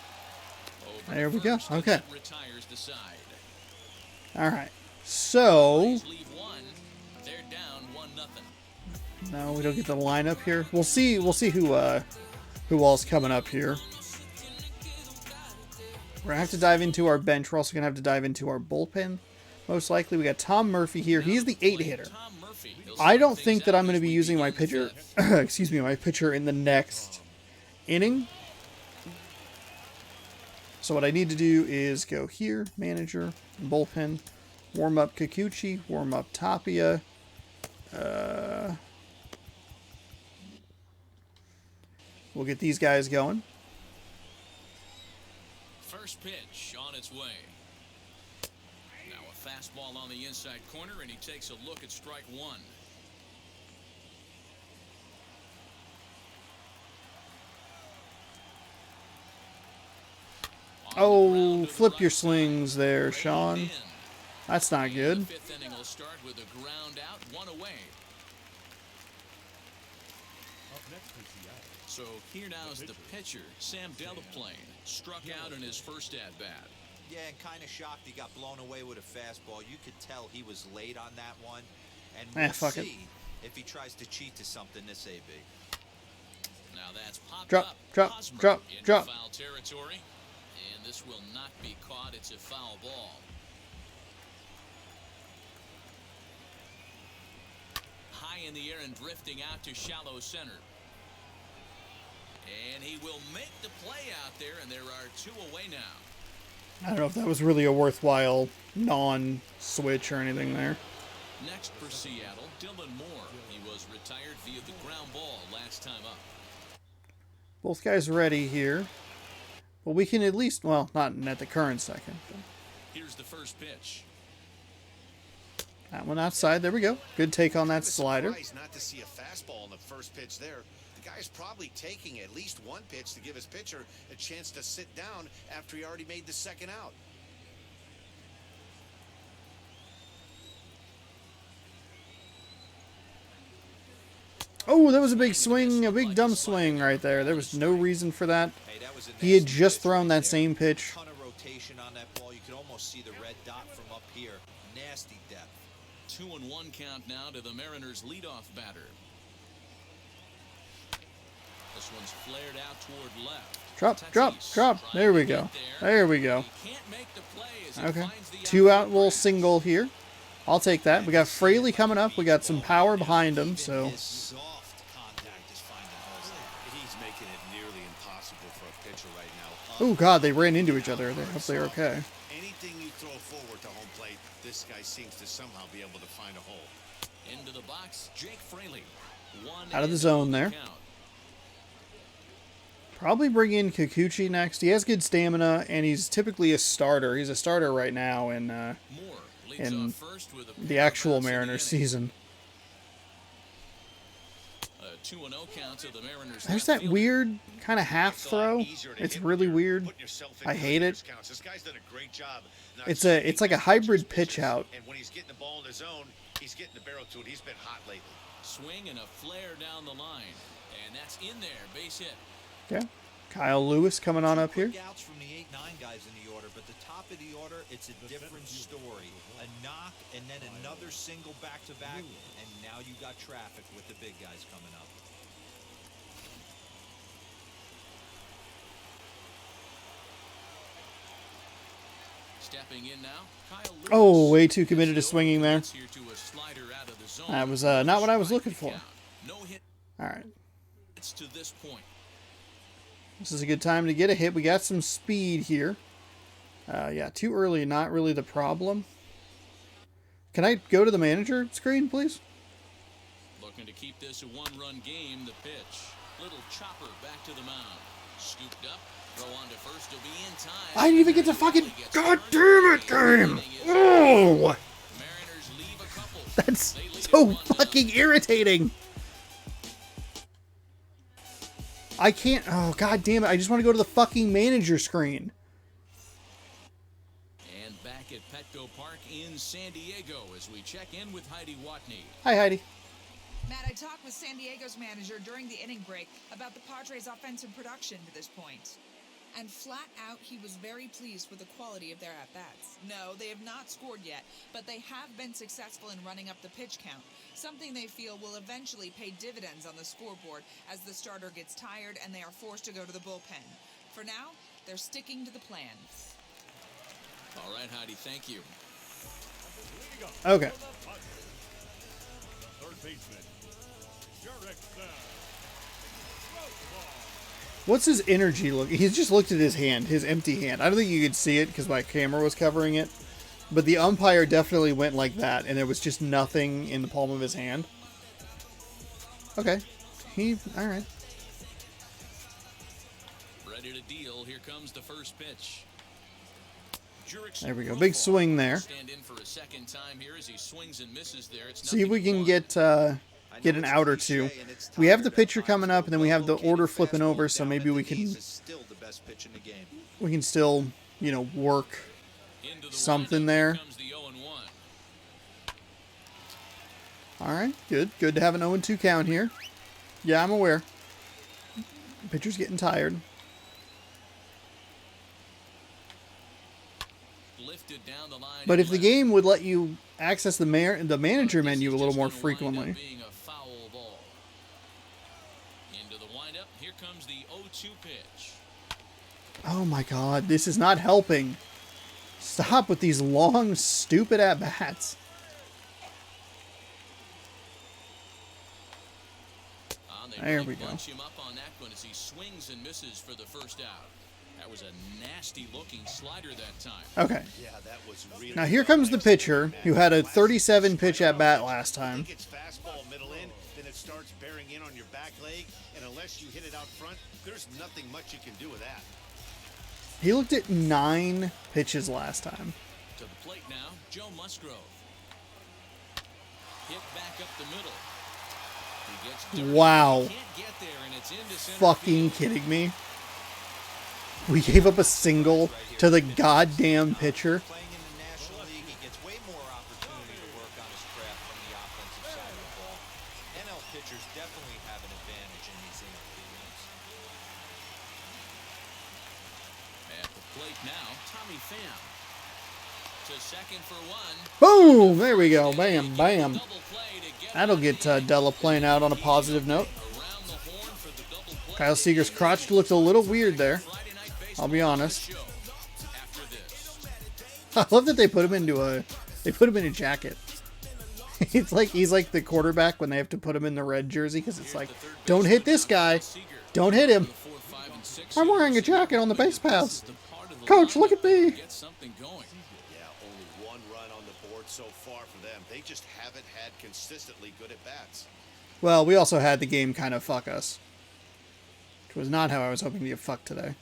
Over There to we go. first, and Okay. that retires the side. All right. So Rays leave one. They're down 1-0. no, we don't get the lineup here. We'll see. We'll see who all's coming up here. We're gonna have to dive into our bench. We're also gonna have to dive into our bullpen. Most likely, we got Tom Murphy here. He's the 8 hitter. Tom Murphy. He'll I start don't things think that out I'm going to as be we using my begin the pitcher. fifth. Excuse me, my pitcher in the next inning. So what I need to do is go here, manager, bullpen, warm up Kikuchi, warm up Tapia. We'll get these guys going. First pitch on its way. Now a fastball on the inside corner, and he takes a look at strike one. On the Oh, ground to the flip right your side. swings there, Reined Sean. in. That's not And good. The fifth inning will start with a ground out, one away. Up next for Seattle. So here now is the pitcher, Sam Delaplane, struck out in his first at-bat. Yeah, and kind of shocked he got blown away with a fastball. You could tell he was late on that one. And we'll fuck it. see if he tries to cheat to something this AB. Now that's popped Drop, up. drop, Hosmer drop, into drop. foul territory. And this will not be caught. It's a foul ball. High in the air and drifting out to shallow center. And he will make the play out there, and there are two away now. I don't know if that was really a worthwhile non-switch or anything there. Next for Seattle, Dylan Moore. He was retired via the ground ball last time up. Both guys ready here. Well, we can at least, well, not at the current second. But Here's the first pitch. that one outside. There we go. Good take on that Kinda slider. surprised not to see a fastball on the first pitch there. The guy's probably taking at least one pitch to give his pitcher a chance to sit down after he already made the second out. Oh, that was a big swing, a big dumb swing right there. There was no reason for that. Hey, that was a He had nasty just pitch thrown right that there. same pitch. Ton of rotation on that ball. You could almost see the red dot from up here. Nasty depth. 2-1 count now to the Mariners' leadoff batter. This one's flared out toward left. Drop, drop, Tatis drop. trying There to we get go. there. There we go. He can't make the play as he Okay. finds the 2 out, outfield little grass. single here. I'll take that. We got Fraley coming up. We got some power behind him, so... His soft contact is finding holes there. He's making it nearly impossible for a pitcher right now. Oh, God, they ran into each other. I hope they're okay. Anything you throw forward to home plate, this guy seems to somehow be able to find a hole. Into the box, Jake Fraley. Out of the zone there. Probably bring in Kikuchi next. He has good stamina, and he's typically a starter. He's a starter right now in the actual Mariners season. 2-0 count to the Mariners. There's that weird kind of half throw. It's really weird. I hate it. This guy's done a great job. It's like a hybrid pitch out. And when he's getting the ball in his zone, he's getting the barrel to it. He's been hot lately. Swing and a flare down the line, and that's in there. Base hit. Okay. Kyle Lewis coming on up here. Quick outs from the 8-9 guys in the order, but the top of the order, it's a different story. A knock and then another single back-to-back, and now you got traffic with the big guys coming up. Stepping in now, Kyle Lewis. Oh, way too committed to swinging there. Here to a slider out of the zone. That was not what I was looking for. No hit. All right. It's to this point. This is a good time to get a hit. We got some speed here. Yeah, too early, not really the problem. Can I go to the manager screen, please? Looking to keep this a one-run game. The pitch. Little chopper back to the mound. Scooped up. Throw on to first. He'll be in time. I didn't even get to fucking... God damn it, game! Oh! Mariners leave a couple. That's so fucking irritating. I can't... Oh, god damn it. I just want to go to the fucking manager screen. And back at Petco Park in San Diego as we check in with Heidi Watney. Hi, Heidi. Matt, I talked with San Diego's manager during the inning break about the Padres' offensive production to this point. And flat out, he was very pleased with the quality of their at-bats. No, they have not scored yet, but they have been successful in running up the pitch count, something they feel will eventually pay dividends on the scoreboard as the starter gets tired and they are forced to go to the bullpen. For now, they're sticking to the plan. All right, Heidi, thank you. Okay. Third baseman, Derek Bell. What's his energy look? He's just looked at his hand, his empty hand. I don't think you could see it because my camera was covering it. But the umpire definitely went like that, and there was just nothing in the palm of his hand. Okay. All right. Ready to deal. Here comes the first pitch. There we go. Big swing there. Stand in for a second time here as he swings and misses there. It's See if we can get an out or two. We have the pitcher coming up, and then we have the order flipping over, so maybe we can still, you know, work something there. All right, good. Good to have an 0-2 count here. Yeah, I'm aware. The pitcher's getting tired. But if the game would let you access the manager menu a little more frequently. Oh my god, this is not helping. Stop with these long, stupid at-bats. There we go. Him up on that one as he swings and misses for the first out. That was a nasty-looking slider that time. Okay. Yeah, that was really Now here comes the pitcher who had a 37 pitch at bat last time. It's fastball middle in, then it starts bearing in on your back leg, and unless you hit it out front, there's nothing much you can do with that. He looked at 9 pitches last time. To the plate now, Joe Musgrove. Hit back up the middle. He gets dirty. Wow. He can't get there, and it's into center Fucking field. kidding me? We gave up a single to the goddamn pitcher. Playing in the National League, he gets way more opportunity to work on his craft from the offensive side of the ball. NL pitchers definitely have an advantage in these inning games. At the plate now, Tommy Pham. To second for one. Boom! There we go. Bam, bam. Double play to get That'll get Della playing out on a positive note. around the horn for the double play. Kyle Seager's crotch looked a little weird there. Friday Night I'll be honest. Baseball show. After this. I love that they put him in a jacket. It's like he's like the quarterback when they have to put him in the red jersey because it's like, don't hit this guy. Don't hit him. I'm wearing a jacket on the base pass. Coach, look at me. Get something going. Yeah, only one run on the board so far for them. They just haven't had consistently good at bats. Well, we also had the game kind of fuck us. Which was not how I was hoping to get fucked today.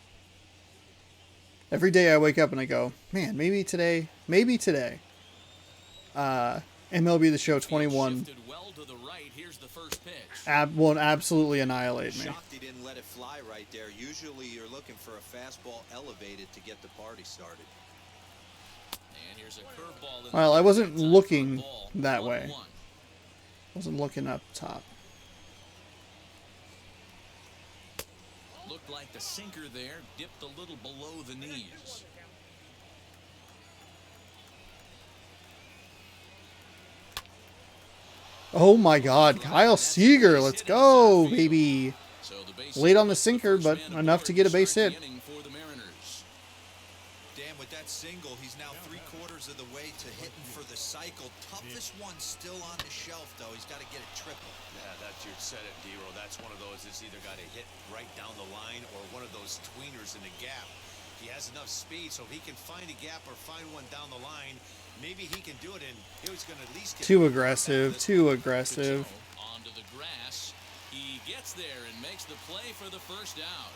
Every day I wake up and I go, man, maybe today, MLB The Show 21 Shifted well to the right. Here's the first pitch. won't absolutely annihilate me. Shocked he didn't let it fly right there. Usually you're looking for a fastball elevated to get the party started. And here's a curveball. Well, I wasn't looking that way. Wasn't looking up top. Looked like the sinker there dipped a little below the knees. Oh my God, Kyle Seager, let's go, baby. So the base Late on the sinker, but enough to get a base hit. for the Mariners. Dan, with that single, he's now 3/4 of the way to hitting for the cycle. Toughest one still on the shelf, though. He's got to get a triple. Yeah, that's you said it, D-Row. That's one of those that's either got to hit right down the line or one of those tweeners in the gap. He has enough speed, so if he can find a gap or find one down the line, maybe he can do it, and he was going to at least get Too aggressive, too aggressive. Onto the grass. He gets there and makes the play for the first out.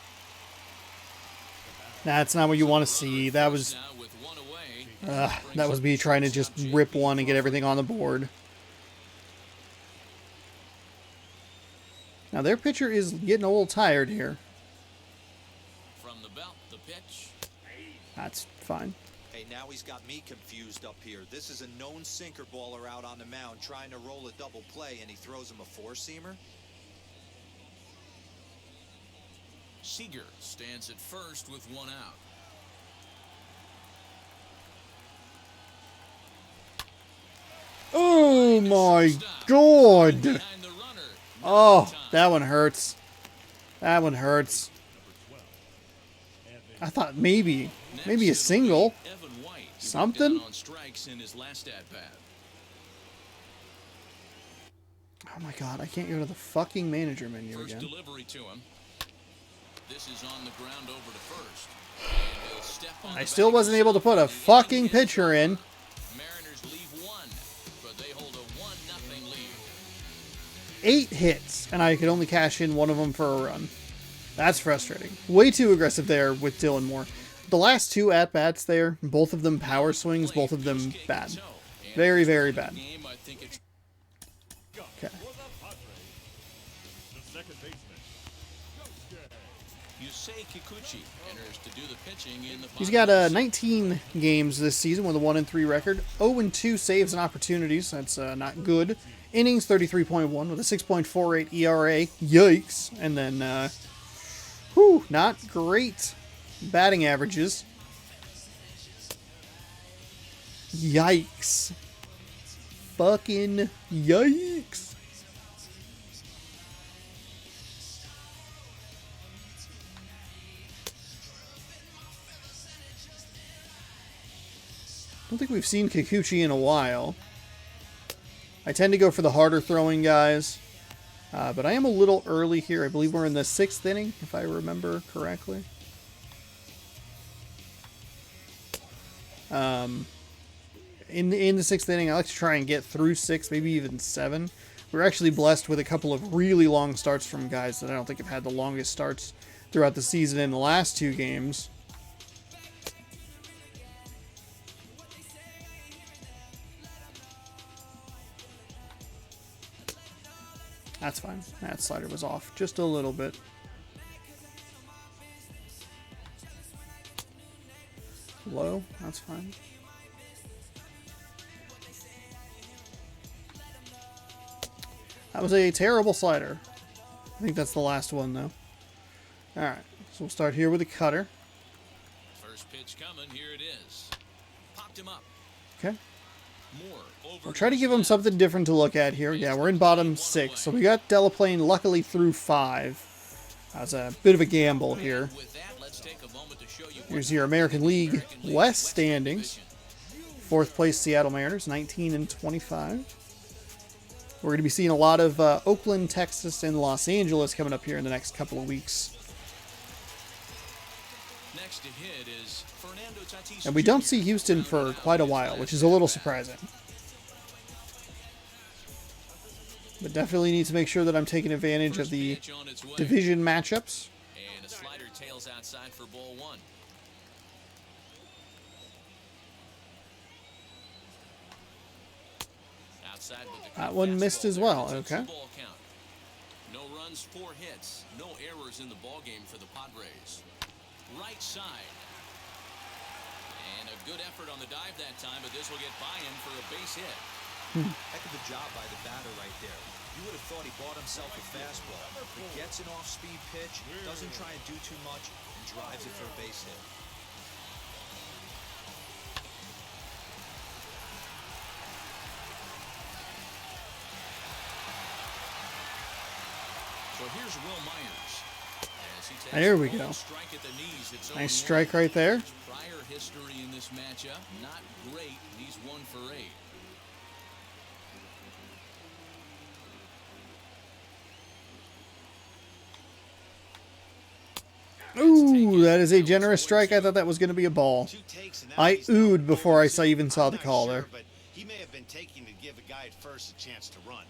That's not what you want to see. That was Now with one away. that was me trying to just rip one and get everything on the board. Now their pitcher is getting a little tired here. From the belt, the pitch. That's fine. Hey, now he's got me confused up here. This is a known sinker baller out on the mound trying to roll a double play, and he throws him a four-seamer? Seager stands at first with one out. Oh my God. Behind the runner. Oh, that one hurts. That one hurts. I thought maybe a single. Evan White. He went Something? down on strikes in his last at bat. Oh my God, I can't go to the fucking manager menu First again. delivery to him. This is on the ground over to first. And he'll step on I the still back wasn't of able to the put a and fucking in pitcher in. Mariners leave one, but they hold a 1-0 lead. 8 hits, and I could only cash in one of them for a run. That's frustrating. Way too aggressive there with Dylan Moore. The last 2 at-bats there, both of them power swings, both of them bad. Very, very bad. Game, I think it's Okay. For the Padres, the second baseman, Yusei Kikuchi enters to do the pitching in the He's got Padres. 19 games this season with a 1-3 record. 0-2 saves and opportunities. That's not good. Innings 33.1 with a 6.48 ERA. Yikes. And then, not great batting averages. Yikes. Fucking yikes. I don't think we've seen Kikuchi in a while. I tend to go for the harder throwing guys. But I am a little early here. I believe we're in the 6th inning, if I remember correctly. In the 6th inning, I like to try and get through 6, maybe even 7. We're actually blessed with a couple of really long starts from guys that I don't think have had the longest starts throughout the season in the last 2 games. That's fine. That slider was off just a little bit. Low, that's fine. That was a terrible slider. I think that's the last one, though. Alright, so we'll start here with a cutter. First pitch coming, here it is. Popped him up. Okay. Moore over We'll try to give him something different to look at here. Yeah, we're in bottom 6, so we got Delaplane luckily through 5. That's a bit of a gamble here. With that, let's take a moment to show you Here's your American League West standings. 4th place Seattle Mariners, 19-25. We're going to be seeing a lot of Oakland, Texas, and Los Angeles coming up here in the next couple of weeks. Next to hit is Fernando Tatis And we don't Jr. see Houston for quite a while, which is a little surprising. But definitely need to make sure that I'm taking advantage of the Pitch on its way. division matchups. And a slider tails outside for ball one. Outside with the That one missed fastball as there. well, It's a okay. two-ball count. No runs, 4 hits, no errors in the ball game for the Padres. Right side. And a good effort on the dive that time, but this will get by him for a base hit. Heck of a job by the batter right there. You would have thought he bought himself a fastball. He gets an off-speed pitch, doesn't try and do too much, and drives it for a base hit. So here's Will Myers. As he takes There we a bold go. strike at the knees. It's Nice 0-1. strike right there. His prior history in this matchup, not great. He's 1 for 8. Ooh, that is a generous strike. I thought that was going to be a ball. 2 takes and now I he's down oohed before I 0-2. even saw I'm the not call sure, there. But he may have been taking to give a guy at first a chance to run.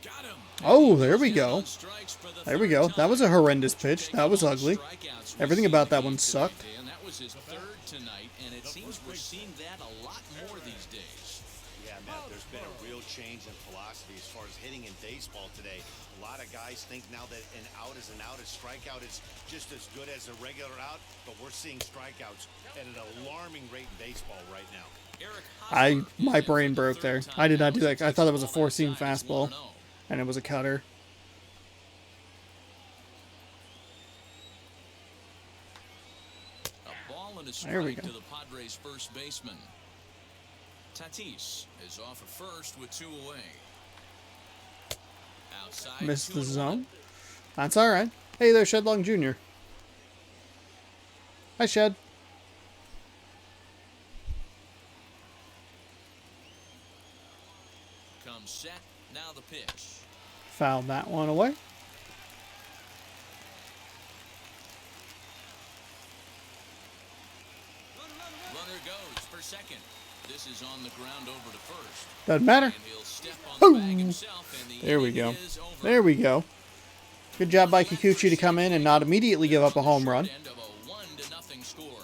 Got him. Oh, there we Down go. on strikes for the There we third go. That was a time. horrendous pitch. Taking That was on ugly. strikeouts. Everything We've about seen that the one game sucked. today, and that was his 3rd tonight, and it seems we're seeing that a lot more these days. Yeah, Matt, there's been a real change in philosophy as far as hitting in baseball today. A lot of guys think now that an out is an out, a strikeout is just as good as a regular out, but we're seeing strikeouts at an alarming rate in baseball right now. Eric I Hosmer is my in for brain the broke third there. time I did not now do as that. he I thought that takes was a the ball four-seam outside. It's fastball, 1-0. and it was a cutter. A ball and a There we strike go. to the Padres' first baseman. Tatis is off at first with 2 away. Outside, Missed the 2-1. zone. That's all right. Hey there, Shed Long Jr. Hi, Shed. Comes set. Now the pitch. Fouled that one away. Runner goes for second. This is on the ground over to first. Doesn't matter. And he'll step on the bag Boom. himself, and the There we inning go. is over. There we go. Good job by Kikuchi to come in and not immediately give up a home run. End of a 1-0 score.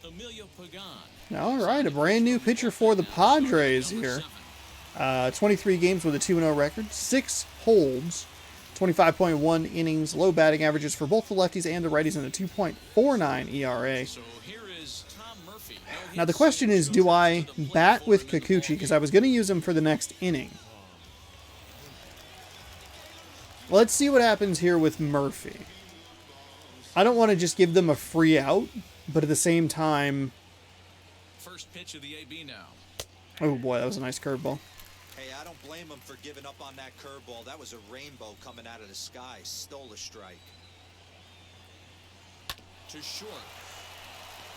Emilio Pagan. All right, a brand new pitcher for the Padres here. 23 games with a 2-0 record, 6 holds, 25.1 innings, low batting averages for both the lefties and the righties, and a 2.49 ERA. So here is Tom Murphy. No Now the hits, question is, so do goes I to the plate bat for with him in the Kikuchi? ballgame. Because I was going to use him for the next inning. Let's see what happens here with Murphy. I don't want to just give them a free out, but at the same time... First pitch of the AB now. Oh boy, that was a nice curveball. Hey, I don't blame him for giving up on that curveball. That was a rainbow coming out of the sky. Stole a strike. To short.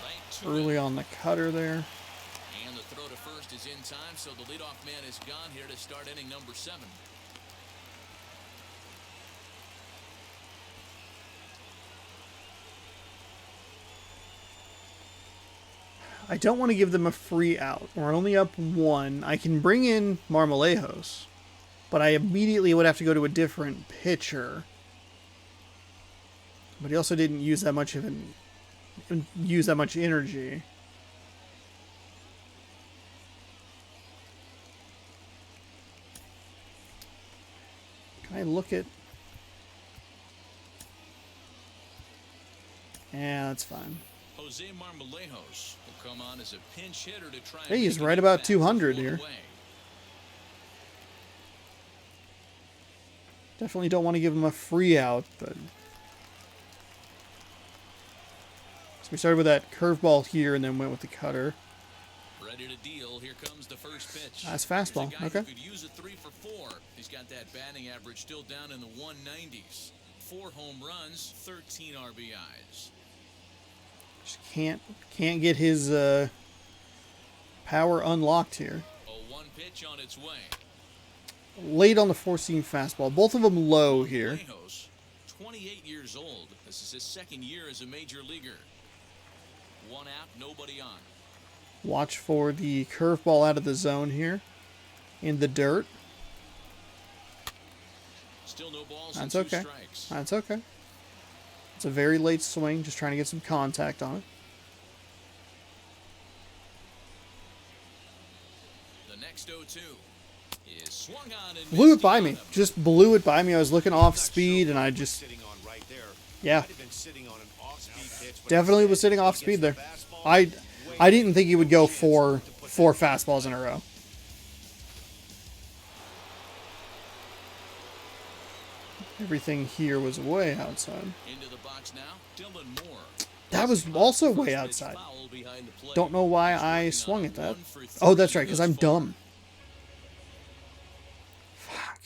Right to Early it. on the cutter there. And the throw to first is in time, so the leadoff man is gone here to start inning number 7. I don't want to give them a free out. We're only up 1. I can bring in Marmolejos, but I immediately would have to go to a different pitcher. But he also didn't use that much energy. Can I look at? Yeah, that's fine. Jose Marmolejos will come on as a pinch hitter to try and Hey, he's make an right about impact 200 with one here. away. Definitely don't want to give him a free out, but... So we started with that curveball here and then went with the cutter. Ready to deal. Here comes the first pitch. That's fastball. Here's a guy Okay. who could use a 3 for 4. He's got that batting average still down in the 190s. 4 home runs, 13 RBIs. Just can't get his power unlocked here. A 1 pitch on its way. Late on the 4-seam fastball. Both of them low here. Lejos, 28 years old. This is his 2nd year as a major leaguer. 1 out, nobody on. Watch for the curveball out of the zone here. In the dirt. Still no balls That's and 2 okay. strikes. That's okay. It's a very late swing. Just trying to get some contact on it. The next 0-2 is swung on and Blew it missed by on me. him. Just blew it by me. I was looking off Not sure speed and what I he was just... sitting on right there. Yeah. Might have been sitting on an off-speed pitch, but Definitely instead was sitting off he speed gets there. the fastball I didn't think he would go chance four to put four that fastballs in a row. Everything here was way outside. Into the box now, Dylan Moore. That was also way First pitch outside. foul behind the plate. Don't know why He's I working swung on at that. 1 for 3 Oh, that's right, because I'm thus far. dumb. Fuck.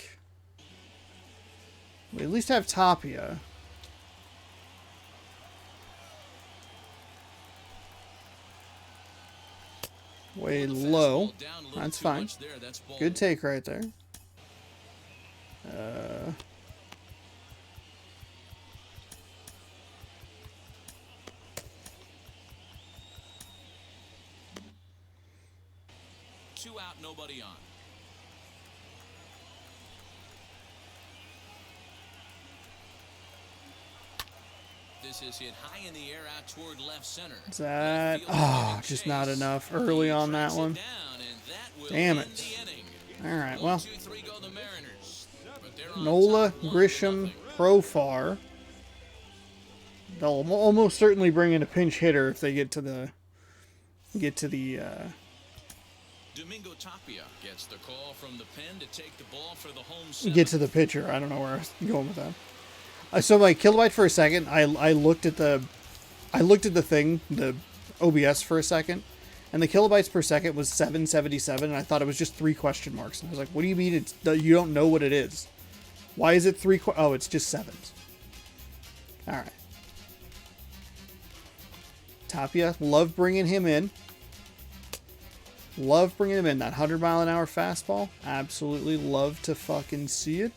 We at least have Tapia. Way low. Fastball down a little That's too fine. much there. That's ball. Good take right there. Two out, nobody on. This is hit high in the air out toward left center. Is that... Field Oh, giving just chase. not enough early on that Tracks it one. down, and that will Damn end it. the inning. All right, 1, well, 2, 3 go the Mariners. But they're on Nola, top, 1-0. Grisham, Profar. They'll almost certainly bring in a pinch hitter if they get to the Domingo Tapia gets the call from the pen to take the ball for the home get seventh. to the pitcher. I don't know where I was going with that. So my kilobyte for a second, I looked at the thing, the OBS for a second, and the kilobytes per second was 777, and I thought it was just 3 question marks. And I was like, "What do you mean? It's you don't know what it is? Why is it 3? Oh, it's just 7s." All right. Tapia, love bringing him in. Love bringing him in. That 100-mile-an-hour fastball, absolutely love to fucking see it.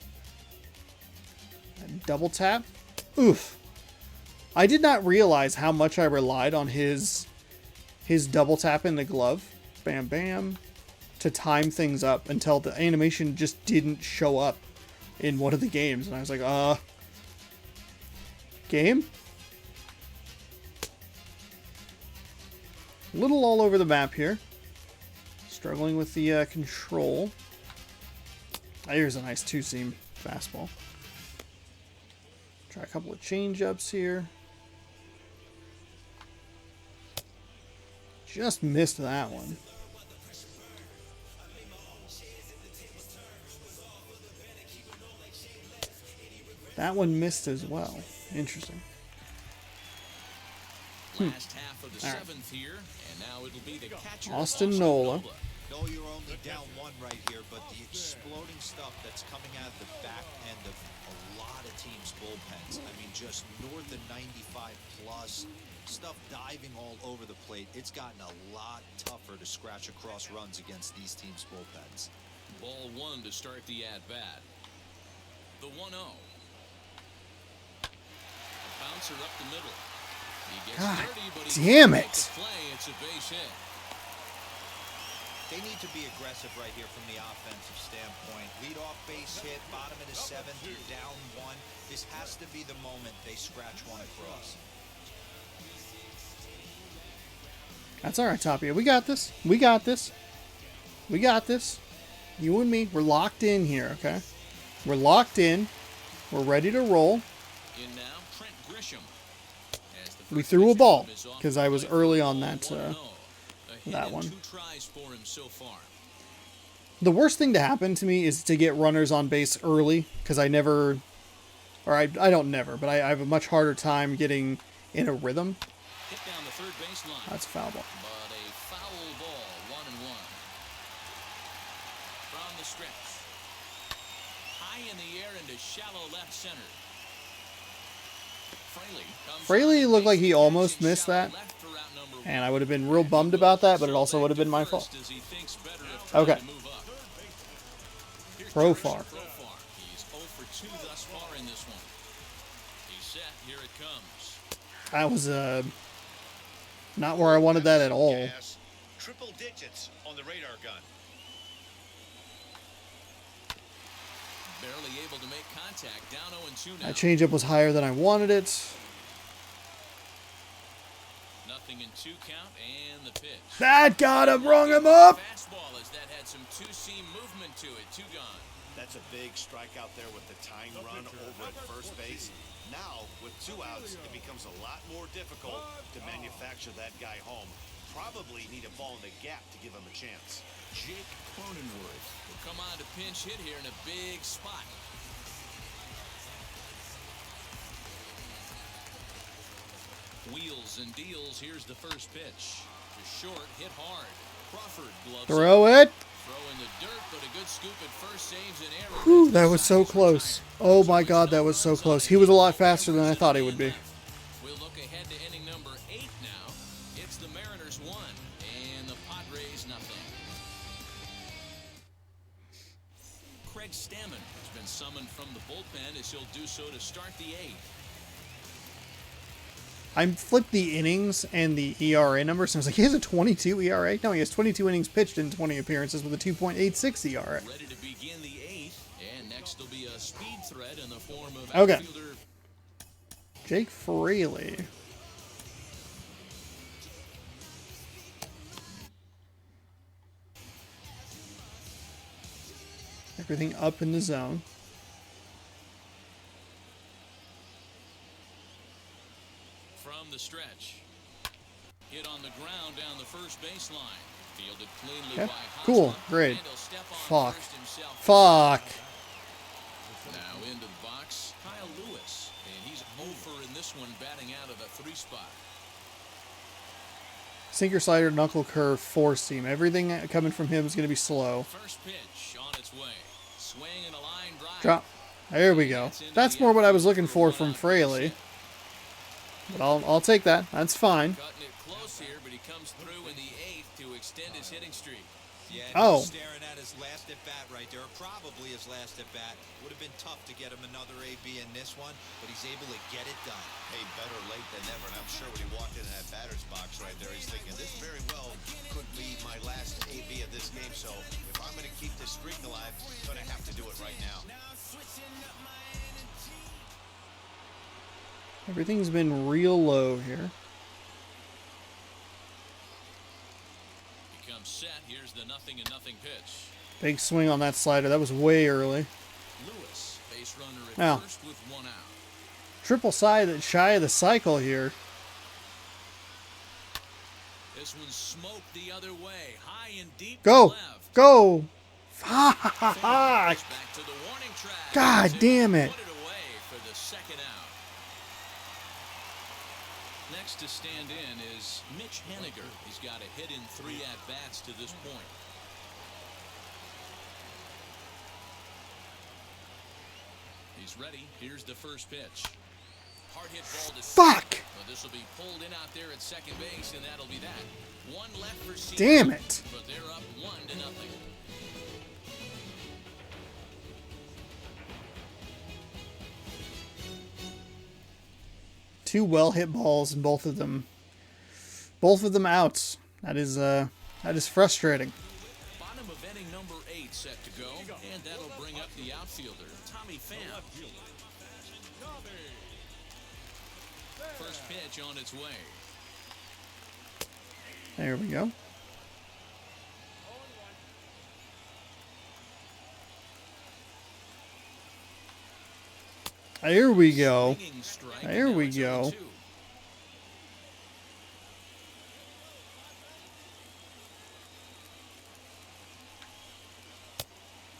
Double tap. Oof. I did not realize how much I relied on his double tap in the glove. Bam, bam. To time things up until the animation just didn't show up in one of the games. And I was like, game? A little all over the map here. Struggling with the control. Here's a nice 2-seam fastball. Try a couple of change-ups here. Just missed that one. That one missed as well. Interesting. Last half of the All right. 7th here, and now it'll be the catcher Austin Nola. No, you're only down 1 right here, but the exploding stuff that's coming out of the back end of a lot of teams' bullpens. I mean, just north of 95 plus, stuff diving all over the plate. It's gotten a lot tougher to scratch across runs against these teams' bullpens. Ball 1 to start the at-bat. The 1-0. A bouncer up the middle. He gets God dirty, but he damn can't make it. the play. It's a base hit. They need to be aggressive right here from the offensive standpoint. Lead off base hit, bottom of the 7th, you're down 1. This has to be the moment they scratch one across. That's all right, Tapia. We got this. We got this. We got this. You and me, we're locked in here, okay? We're locked in. We're ready to roll. In now, Trent Grisham. As the We first threw a pitch ball, is off 'cause the I was plate. early on that, 1-0. A hit that and one. 2 tries for him so far. The worst thing to happen to me is to get runners on base early, because I never, or I don't never, but I have a much harder time getting in a rhythm. Hit down the third baseline. That's a foul ball. But a foul ball, 1-1. From the stretch. High in the air into shallow left center. Fraley looked like he almost missed that, and I would have been real bummed about that, but it also would have been my fault. Okay. Profar. He's 0 for 2 thus far in this one. He's set. Here it comes. That was not where I wanted that at all. Gas. Triple digits on the radar gun. Barely able to make contact. Down 0-2 now. That changeup was higher than I wanted it. Nothing in 2 count and the pitch. That got him, rung him up. Fastball as that had some two-seam movement to it. 2 gone. That's a big strikeout there with the tying run over at first base. Now, with 2 outs, it becomes a lot more difficult to manufacture that guy home. Probably need a ball in the gap to give him a chance. Jake Cronenworth will come on to pinch hit here in a big spot. Wheels and deals. Here's the first pitch. To short, hit hard. Crawford gloves Throw it. Throw in the dirt, but a good scoop at first saves an error. Whew, that was so close. Oh my God, that was so close. He was a lot faster than I thought he would be. We'll look ahead to inning number 8 now. It's the Mariners 1 and the Padres nothing. Craig Stammen has been summoned from the bullpen as he'll do so to start the 8th. I flipped the innings and the ERA numbers, and I was like, he has a 22 ERA? No, he has 22 innings pitched in 20 appearances with a 2.86 ERA. Ready to begin the 8th, and next will be a speed threat in the form of Okay. outfielder Jake Fraley. Everything up in the zone. from the stretch. Hit on the ground down the first baseline. Fielded cleanly Okay. by Cool. Hosmer, Great. and he'll step on Fuck. first himself. Fuck. Now into the box, Kyle Lewis, and he's over in this one, batting out of a 3 spot. Sinker, slider, knuckle, curve, four seam. Everything coming from him is going to be slow. First pitch on its way. Swing and a line drive. Drop. There we go. That's more what I was looking for from Fraley. But I'll take that. That's fine. Cutting it close here, but he comes through in the 8th to extend his hitting streak. Yeah, Oh. staring at his last at bat right there. Probably his last at bat. Would have been tough to get him another AB in this one, but he's able to get it done. Hey, better late than never. And I'm sure when he walked into that batter's box right there, he's thinking, this very well could be my last AB of this game. So if I'm going to keep this streak alive, I'm going to have to do it right now. Everything's been real low here. He comes set. Here's the 0-0 pitch. Big swing on that slider. That was way early. Lewis, base runner at Now. first with 1 out. Triple side shy of the cycle here. This one smoked the other way, high and deep. Go. To left. Go. Fuck. Back to the warning track. God damn it. Put it away for the 2nd out. Next to stand in is Mitch Haniger. He's got a hit in 3 at-bats to this point. He's ready. Here's the first pitch. Hard hit ball to Fuck. But this will be pulled in out there at second base, and that'll be that. 1 left for Seager. Damn it. But they're up 1-0. Two well hit balls and both of them outs. That is frustrating. Bottom of inning number 8 set to go, and that'll bring up the outfielder, Tommy Pham. First pitch on its way. There we go. There we go. Swinging strike, There and now we it's go. 0-2.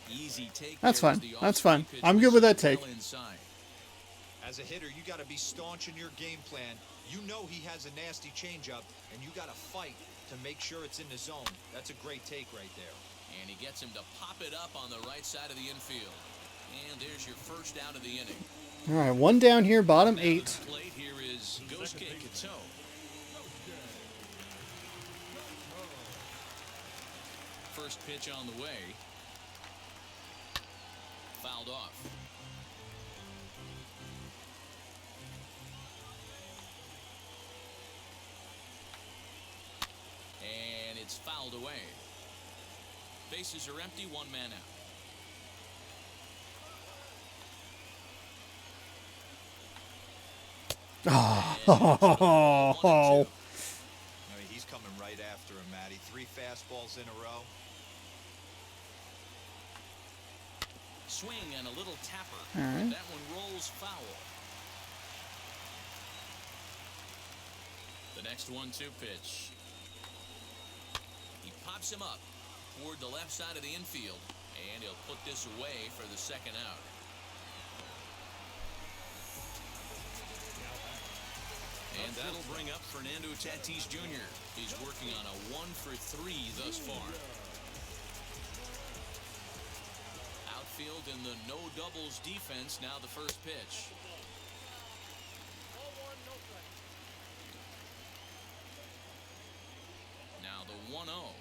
Easy take. That's there fine. as the That's off-speed fine. pitch I'm was good with that well take. inside. As a hitter, you got to be staunch in your game plan. You know he has a nasty changeup, and you got to fight to make sure it's in the zone. That's a great take right there. And he gets him to pop it up on the right side of the infield. And there's your first out of the inning. All right, one down here, bottom 8. Plate here is Gosuke Kato. First pitch on the way. Fouled off. And it's fouled away. Bases are empty, one man out. Oh, I mean, he's coming right after him, Matty. 3 fastballs in a row. Swing and a little tapper. All right. That one rolls foul. The next 1-2 pitch. He pops him up toward the left side of the infield, and he'll put this away for the second out. And that'll bring up Fernando Tatis Jr. He's working on a 1-for-3 thus far. Outfield in the no doubles defense. Now the first pitch. Now the 1-0.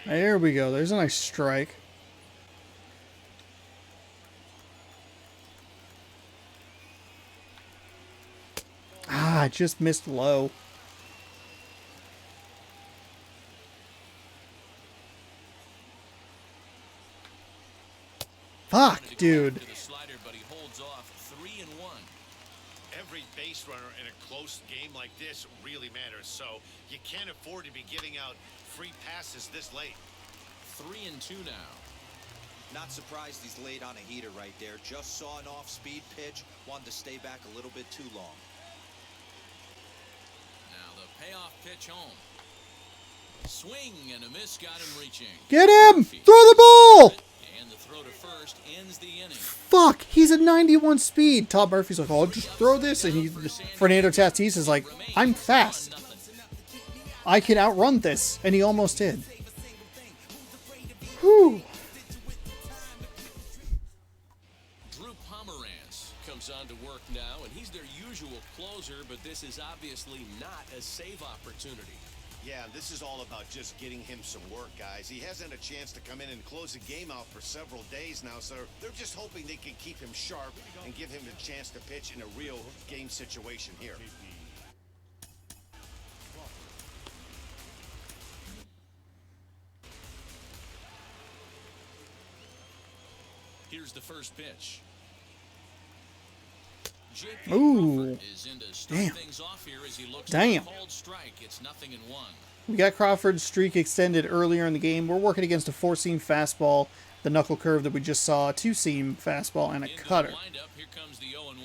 there we go. There's a nice strike. Ah, I just missed low. Fuck, dude. To the slider, but he holds off. 3-1. Every base runner in a close game like this really matters, so you can't afford to be giving out free passes this late. 3-2 now. Not surprised he's laid on a heater right there. Just saw an off-speed pitch. Wanted to stay back a little bit too long. Now the payoff pitch home. Swing and a miss, got him reaching. Get him! Throw the ball! And the throw to first ends the inning. Fuck, he's at 91 speed. Todd Murphy's like, oh, just throw this. And Fernando Tatis is like, I'm fast. I can outrun this. And he almost did. Whew. Drew Pomeranz comes on to work now, and he's their usual closer, but this is obviously not a save opportunity. Yeah, this is all about just getting him some work, guys. He hasn't a chance to come in and close the game out for several days now, so they're just hoping they can keep him sharp and give him a chance to pitch in a real game situation here. Here's the first pitch. JP Ooh. Crawford is in to start Damn. things off here as he looks Damn. for a called strike. It's 0-1. We got Crawford's streak extended earlier in the game. We're working against a 4-seam fastball, the knuckle curve that we just saw, a 2-seam fastball, and a Into the cutter. windup, here comes the 0-1.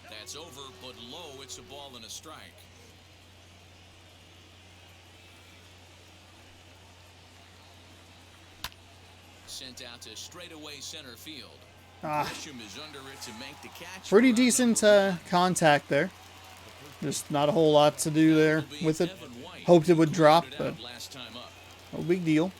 That's over, but low. It's a ball and a strike. Sent out to straightaway center field. Ah, Grisham is under it to make the catch. pretty for out decent number contact there. Just not a whole lot to do there one. Will be with it. Evan White, Hoped it would who drop, grounded but out last time up. no big deal.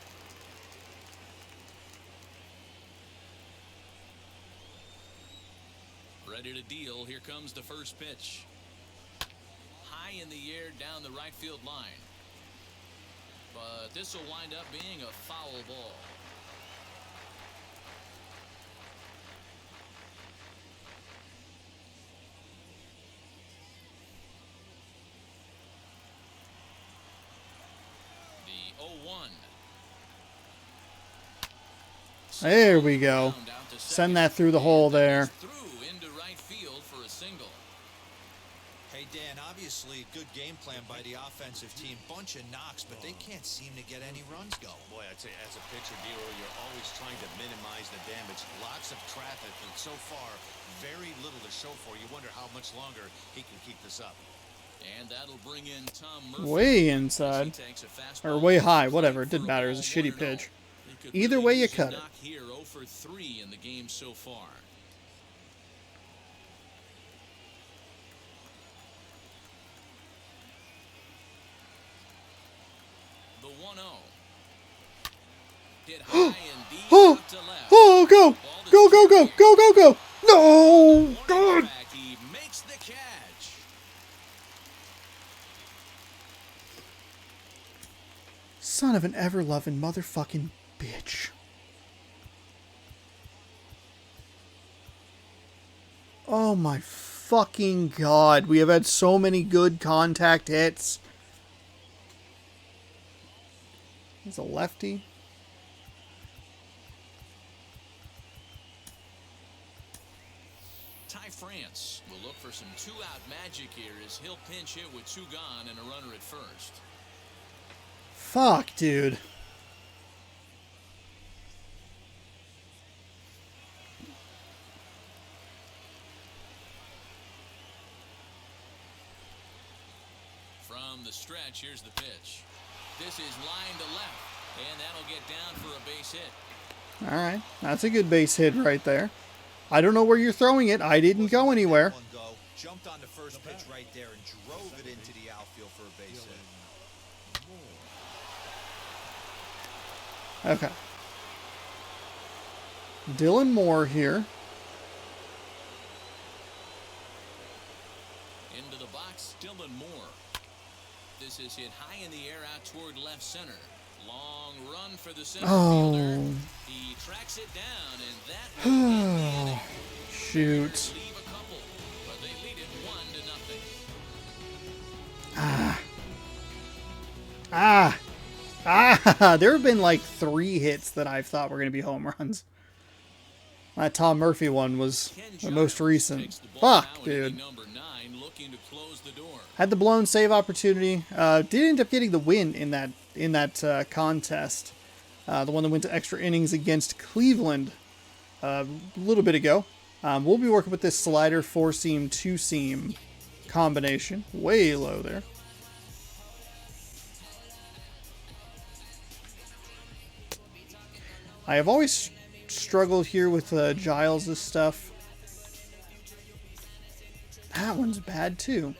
Ready to deal. Here comes the first pitch. High in the air down the right field line. But this will wind up being a foul ball. The 0-1. There we go. Send that through the hole there. Through into right field for a single. Hey, Dan, obviously good game plan by the offensive team. Bunch of knocks, but they can't seem to get any runs going. Boy, I'd say as a pitcher, Dero, you're always trying to minimize the damage. Lots of traffic, and so far, very little to show for. You wonder how much longer he can keep this up. And that'll bring in Tom Murphy. Way As he inside. takes a fastball Or way high, off whatever. It for didn't a matter. It was a ball, shitty 1-0. pitch. He could Either really way, you use a cut it. knock here, 0 for 3 in the game so far. The 1-0. Hit high and deep Oh, out to left. oh, go, go, go, go, go, go, go. No, God. Back, he makes the catch. Son of an ever-loving motherfucking bitch. Oh my fucking God. We have had so many good contact hits. He's a lefty. Ty France will look for some two-out magic here as he'll pinch hit with two gone and a runner at first. Fuck, dude. From the stretch, here's the pitch. This is line to left, and that'll get down for a base hit. All right. That's a good base hit right there. I don't know where you're throwing it. I didn't go anywhere. One go, jumped on the first pitch right there and drove it into the outfield for a base hit. Okay. Dylan Moore here. Into the box, Dylan Moore. This is hit high in the air out toward left center. Long run for the center fielder. He tracks it down, and that will end the inning. Shoot. Leave a couple, but they lead it 1-0. There have been like 3 hits that I've thought were going to be home runs. That Tom Murphy one was the most recent. Fuck, dude. Number 9, looking to close the door. Had the blown save opportunity. Did end up getting the win in that contest. The one that went to extra innings against Cleveland a little bit ago. We'll be working with this slider 4-seam, 2-seam combination. Way low there. I have always struggled here with Giles' stuff. That one's bad too.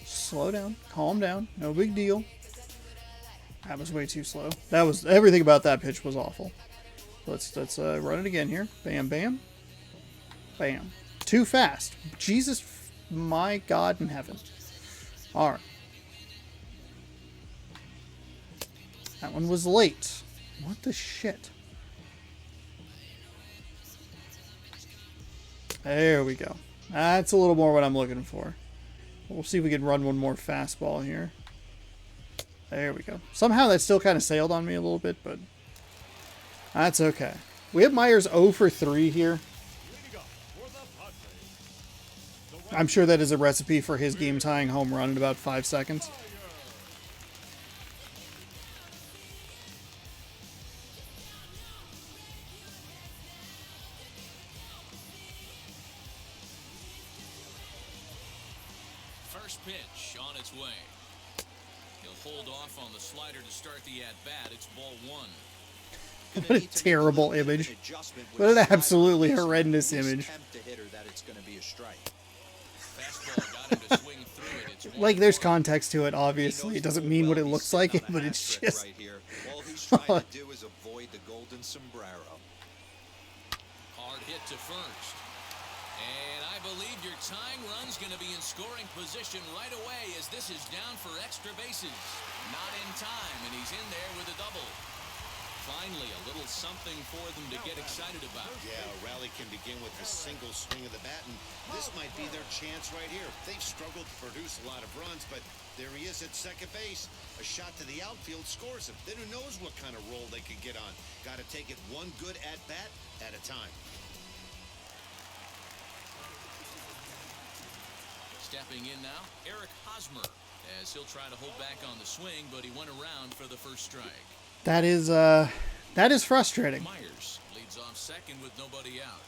Slow down, calm down, no big deal. That was way too slow. That was everything about that pitch was awful. Let's run it again here. Bam, bam, bam. Too fast. Jesus, my God in heaven. All right. That one was late. What the shit? There we go. That's a little more what I'm looking for. We'll see if we can run one more fastball here. There we go. Somehow that still kind of sailed on me a little bit, but that's okay. We have Myers 0 for 3 here. I'm sure that is a recipe for his game-tying home run in about 5 seconds. First pitch on its way. He'll hold off on the slider to start the at-bat. It's ball 1. What a terrible image. What an absolutely horrendous image. Like, there's context to it, obviously. It doesn't mean what it looks like, but it's just... All he's trying to do is avoid the golden sombrero. Hard hit to first. And I believe your tying run's going to be in scoring position right away as this is down for extra bases. Not in time, and he's in there with a double. Finally, a little something for them to get excited about. Yeah, a rally can begin with a single swing of the bat, and this might be their chance right here. They've struggled to produce a lot of runs, but there he is at second base. A shot to the outfield scores him. Then who knows what kind of role they could get on. Got to take it one good at-bat at a time. Stepping in now, Eric Hosmer, as he'll try to hold back on the swing, but he went around for the first strike. That is frustrating. Myers leads off second with nobody out.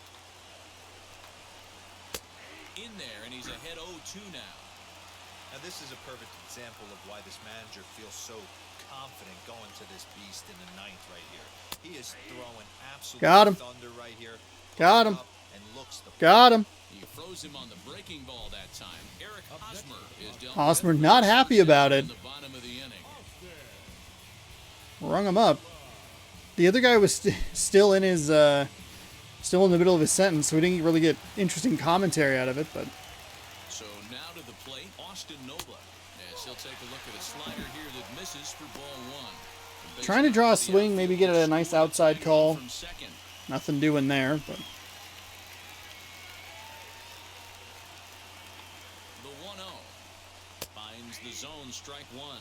In there, and he's ahead 0-2 now. Now this is a perfect example of why this manager feels so confident going to this beast in the 9th right here. He is throwing absolute Got him. thunder right here. Got him. And looks the Got him. He froze him on the breaking ball that time. Eric Hosmer is dealt Hosmer with not happy about it. in the bottom of the inning. Rung him up. The other guy was still in his, still in the middle of his sentence, so we didn't really get interesting commentary out of it, but... So now to the plate, Austin Nova. As he'll take a look at a slider here that misses for ball one. Trying to draw a swing, maybe get a nice outside call. From second. Nothing doing there, but... The 1-0 finds the zone, strike one.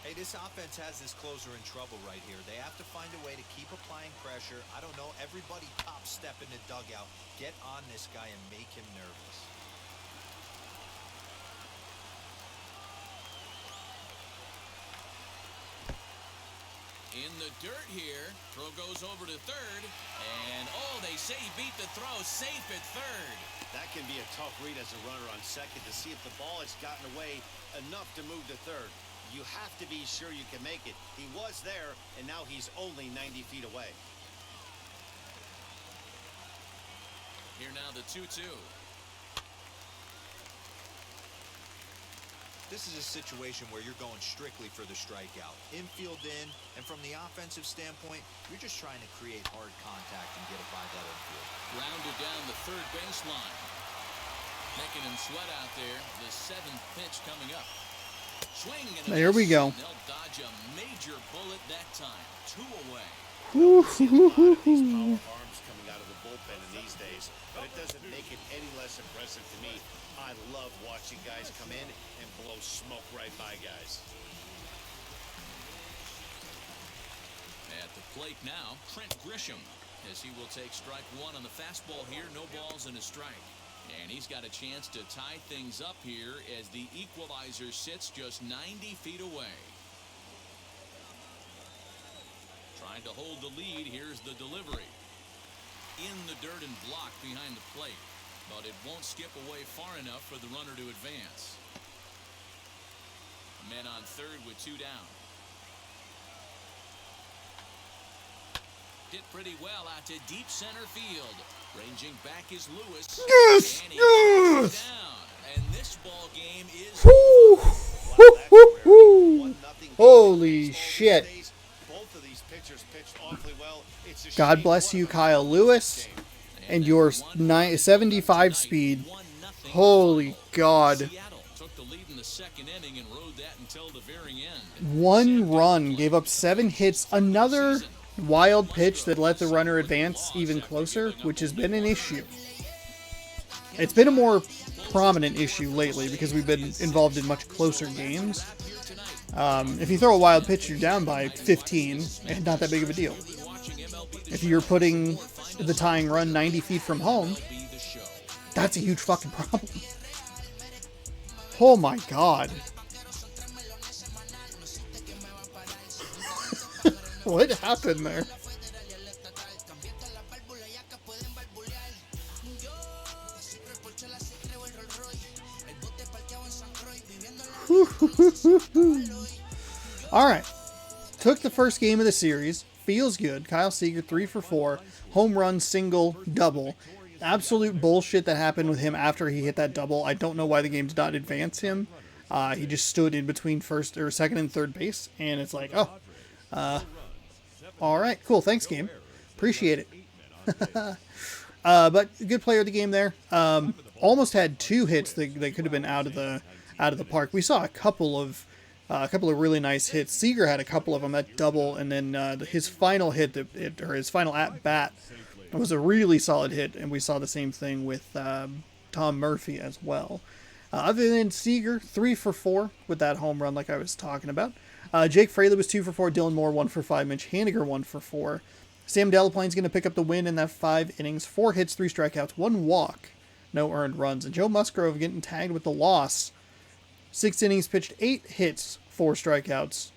Hey, this offense has this closer in trouble right here. They have to find a way to keep applying pressure. I don't know, everybody top step in the dugout. Get on this guy and make him nervous. In the dirt here, throw goes over to third, and they say he beat the throw, safe at third. That can be a tough read as a runner on second to see if the ball has gotten away enough to move to third. You have to be sure you can make it. He was there, and now he's only 90 feet away. Here now the 2-2. This is a situation where you're going strictly for the strikeout. Infield in, and from the offensive standpoint, you're just trying to create hard contact and get it by that infield. Grounded down the third baseline. Making him sweat out there. The 7th pitch coming up. Swing and There we go. They'll dodge a major bullet that time. 2 away. These power arms coming out of the bullpen in these days, but it doesn't make it any less impressive to me. I love watching guys come in and blow smoke right by guys. At the plate now, Trent Grisham, as he will take strike one on the fastball here. No balls and a strike. And he's got a chance to tie things up here as the equalizer sits just 90 feet away. Trying to hold the lead. Here's the delivery. In the dirt and blocked behind the plate. But it won't skip away far enough for the runner to advance. Men on third with 2 down. Hit pretty well out to deep center field. Ranging back is Lewis. Yes! And he Yes! puts it down. And this ball game is Woo! Woo, woo, woo. Holy shit. Both of these pitchers pitched awfully well. It's a God shame bless one you, of them Kyle Lewis, and your 75 speed. Holy God. Seattle took the lead in the second inning and rode that until the very end. 1 run, gave up 7 hits. Another wild pitch that let the runner advance even closer, which has been an issue. It's been a more prominent issue lately because we've been involved in much closer games. If you throw a wild pitch, you're down by 15, and not that big of a deal. If you're putting the tying run 90 feet from home, that's a huge fucking problem. Oh my God. What happened there? All right. Took the first game of the series. Feels good. Kyle Seager 3 for 4. Home run, single, double. Absolute bullshit that happened with him after he hit that double. I don't know why the game did not advance him. He just stood in between first or second and third base, and it's like, oh, all right, cool, thanks, game, appreciate it. But good player of the game there. Almost had 2 hits that could have been out of the park. We saw a couple of really nice hits. Seager had a couple of them, that double, and then his final hit, his final at bat, was a really solid hit, and we saw the same thing with Tom Murphy as well. Other than Seager, 3 for 4 with that home run like I was talking about. Jake Fraley was 2 for 4, Dylan Moore 1 for 5, Mitch Haniger 1 for 4. Sam Delaplane's going to pick up the win in that 5 innings, 4 hits, 3 strikeouts, 1 walk, no earned runs. And Joe Musgrove getting tagged with the loss. 6 innings pitched, 8 hits, 4 strikeouts,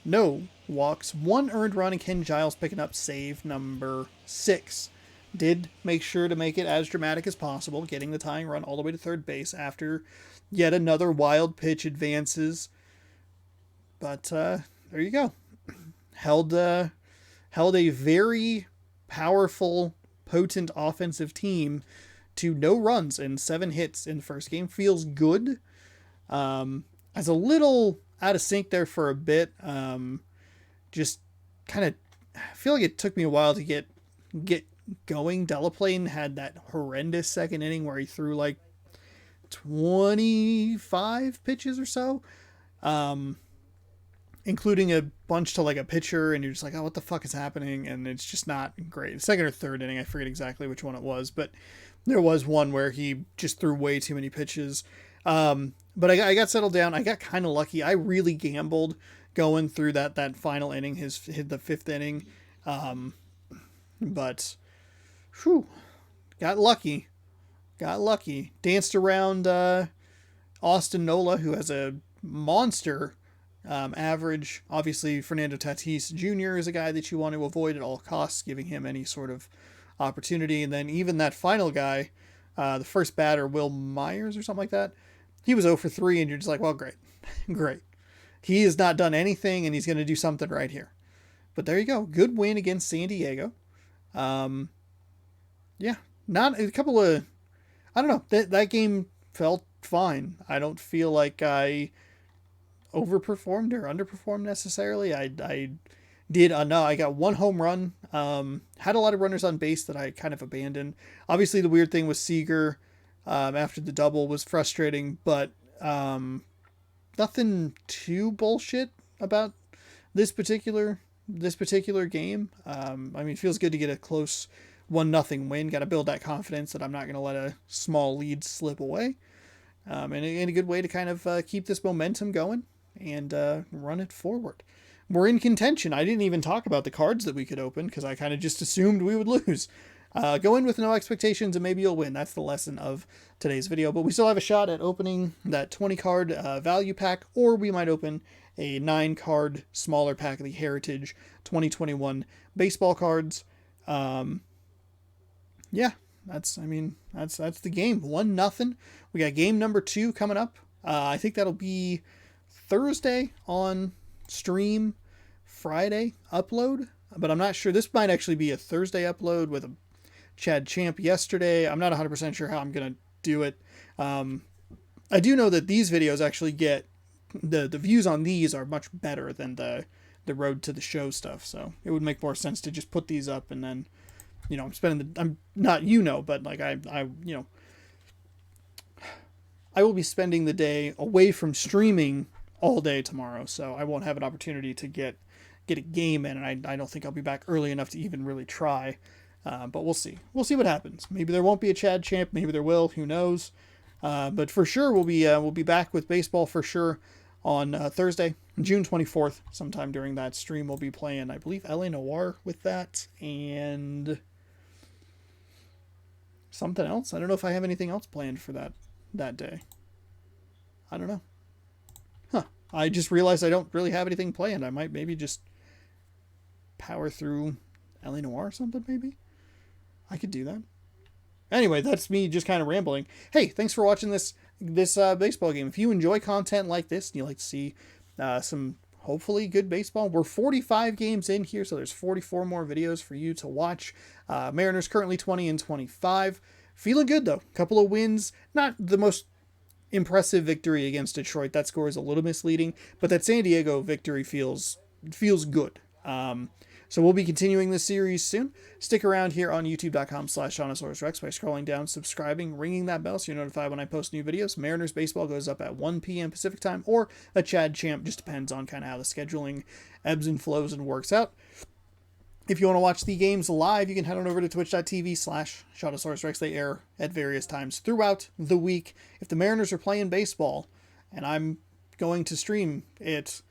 no walks, 1 earned run, and Ken Giles picking up save number 6. Did make sure to make it as dramatic as possible, getting the tying run all the way to third base after yet another wild pitch advances. But there you go. Held a very powerful, potent offensive team to no runs and 7 hits in the first game. Feels good. As a little out of sync there for a bit. Just kind of feel like it took me a while to get going. Delaplane had that horrendous second inning where he threw like 25 pitches or so, including a bunch to like a pitcher, and you're just like, oh, what the fuck is happening? And it's just not great. Second or third inning, I forget exactly which one it was, but there was one where he just threw way too many pitches. But I got settled down. I got kind of lucky. I really gambled going through that final inning, the fifth inning. But whew, got lucky. Danced around Austin Nola, who has a monster average. Obviously, Fernando Tatis Jr. is a guy that you want to avoid at all costs, giving him any sort of opportunity. And then even that final guy, the first batter, Will Myers or something like that, he was 0 for 3, and you're just like, well, great. He has not done anything, and he's going to do something right here. But there you go. Good win against San Diego. Yeah, not a couple of, I don't know, that game felt fine. I don't feel like I overperformed or underperformed necessarily. I did no, I got one home run. Had a lot of runners on base that I kind of abandoned. Obviously, the weird thing with Seager after the double was frustrating, but nothing too bullshit about this particular game. I mean, it feels good to get a close 1-0 win. Got to build that confidence that I'm not going to let a small lead slip away. And a good way to kind of keep this momentum going and run it forward. We're in contention. I didn't even talk about the cards that we could open because I kind of just assumed we would lose. Go in with no expectations and maybe you'll win. That's the lesson of today's video. But we still have a shot at opening that 20 card value pack, or we might open a 9 card smaller pack of the Heritage 2021 baseball cards. Yeah, that's the game. 1-0. We got game number 2 coming up. I think that'll be Thursday on stream, Friday upload, but I'm not sure. This might actually be a Thursday upload with a Chad Champ yesterday. I'm not 100% sure how I'm going to do it. I do know that these videos actually get, the views on these are much better than the road to the show stuff. So it would make more sense to just put these up and then, I'm not, but like I will be spending the day away from streaming all day tomorrow. So I won't have an opportunity to get a game in. And I don't think I'll be back early enough to even really try. But we'll see. We'll see what happens. Maybe there won't be a Chad Champ. Maybe there will. Who knows? But for sure, we'll be back with baseball for sure on Thursday, June 24th. Sometime during that stream, we'll be playing, I believe, LA Noir with that and something else. I don't know if I have anything else planned for that day. I don't know. I just realized I don't really have anything planned. I might maybe just power through LA Noir or something, maybe. I could do that. Anyway, that's me just kind of rambling. Hey, thanks for watching this baseball game. If you enjoy content like this and you like to see some hopefully good baseball, we're 45 games in here, so there's 44 more videos for you to watch. Mariners currently 20-25. Feeling good, though. Couple of wins. Not the most impressive victory against Detroit. That score is a little misleading, but that San Diego victory feels good. So we'll be continuing this series soon. Stick around here on youtube.com/ShawnosaurusRex by scrolling down, subscribing, ringing that bell so you're notified when I post new videos. Mariners baseball goes up at 1 p.m. Pacific time, or a Chad Champ. Just depends on kind of how the scheduling ebbs and flows and works out. If you want to watch the games live, you can head on over to twitch.tv/ShawnosaurusRex. They air at various times throughout the week. If the Mariners are playing baseball and I'm going to stream it,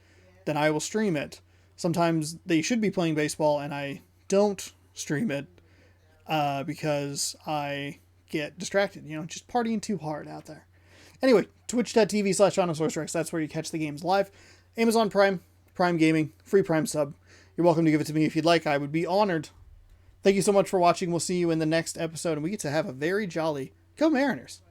then I will stream it. Sometimes they should be playing baseball and I don't stream it because I get distracted, just partying too hard out there. Anyway, twitch.tv/ShawnosaurusRex. That's where you catch the games live. Amazon Prime, Prime Gaming, free Prime sub. You're welcome to give it to me if you'd like. I would be honored. Thank you so much for watching. We'll see you in the next episode, and we get to have a very jolly Go Mariners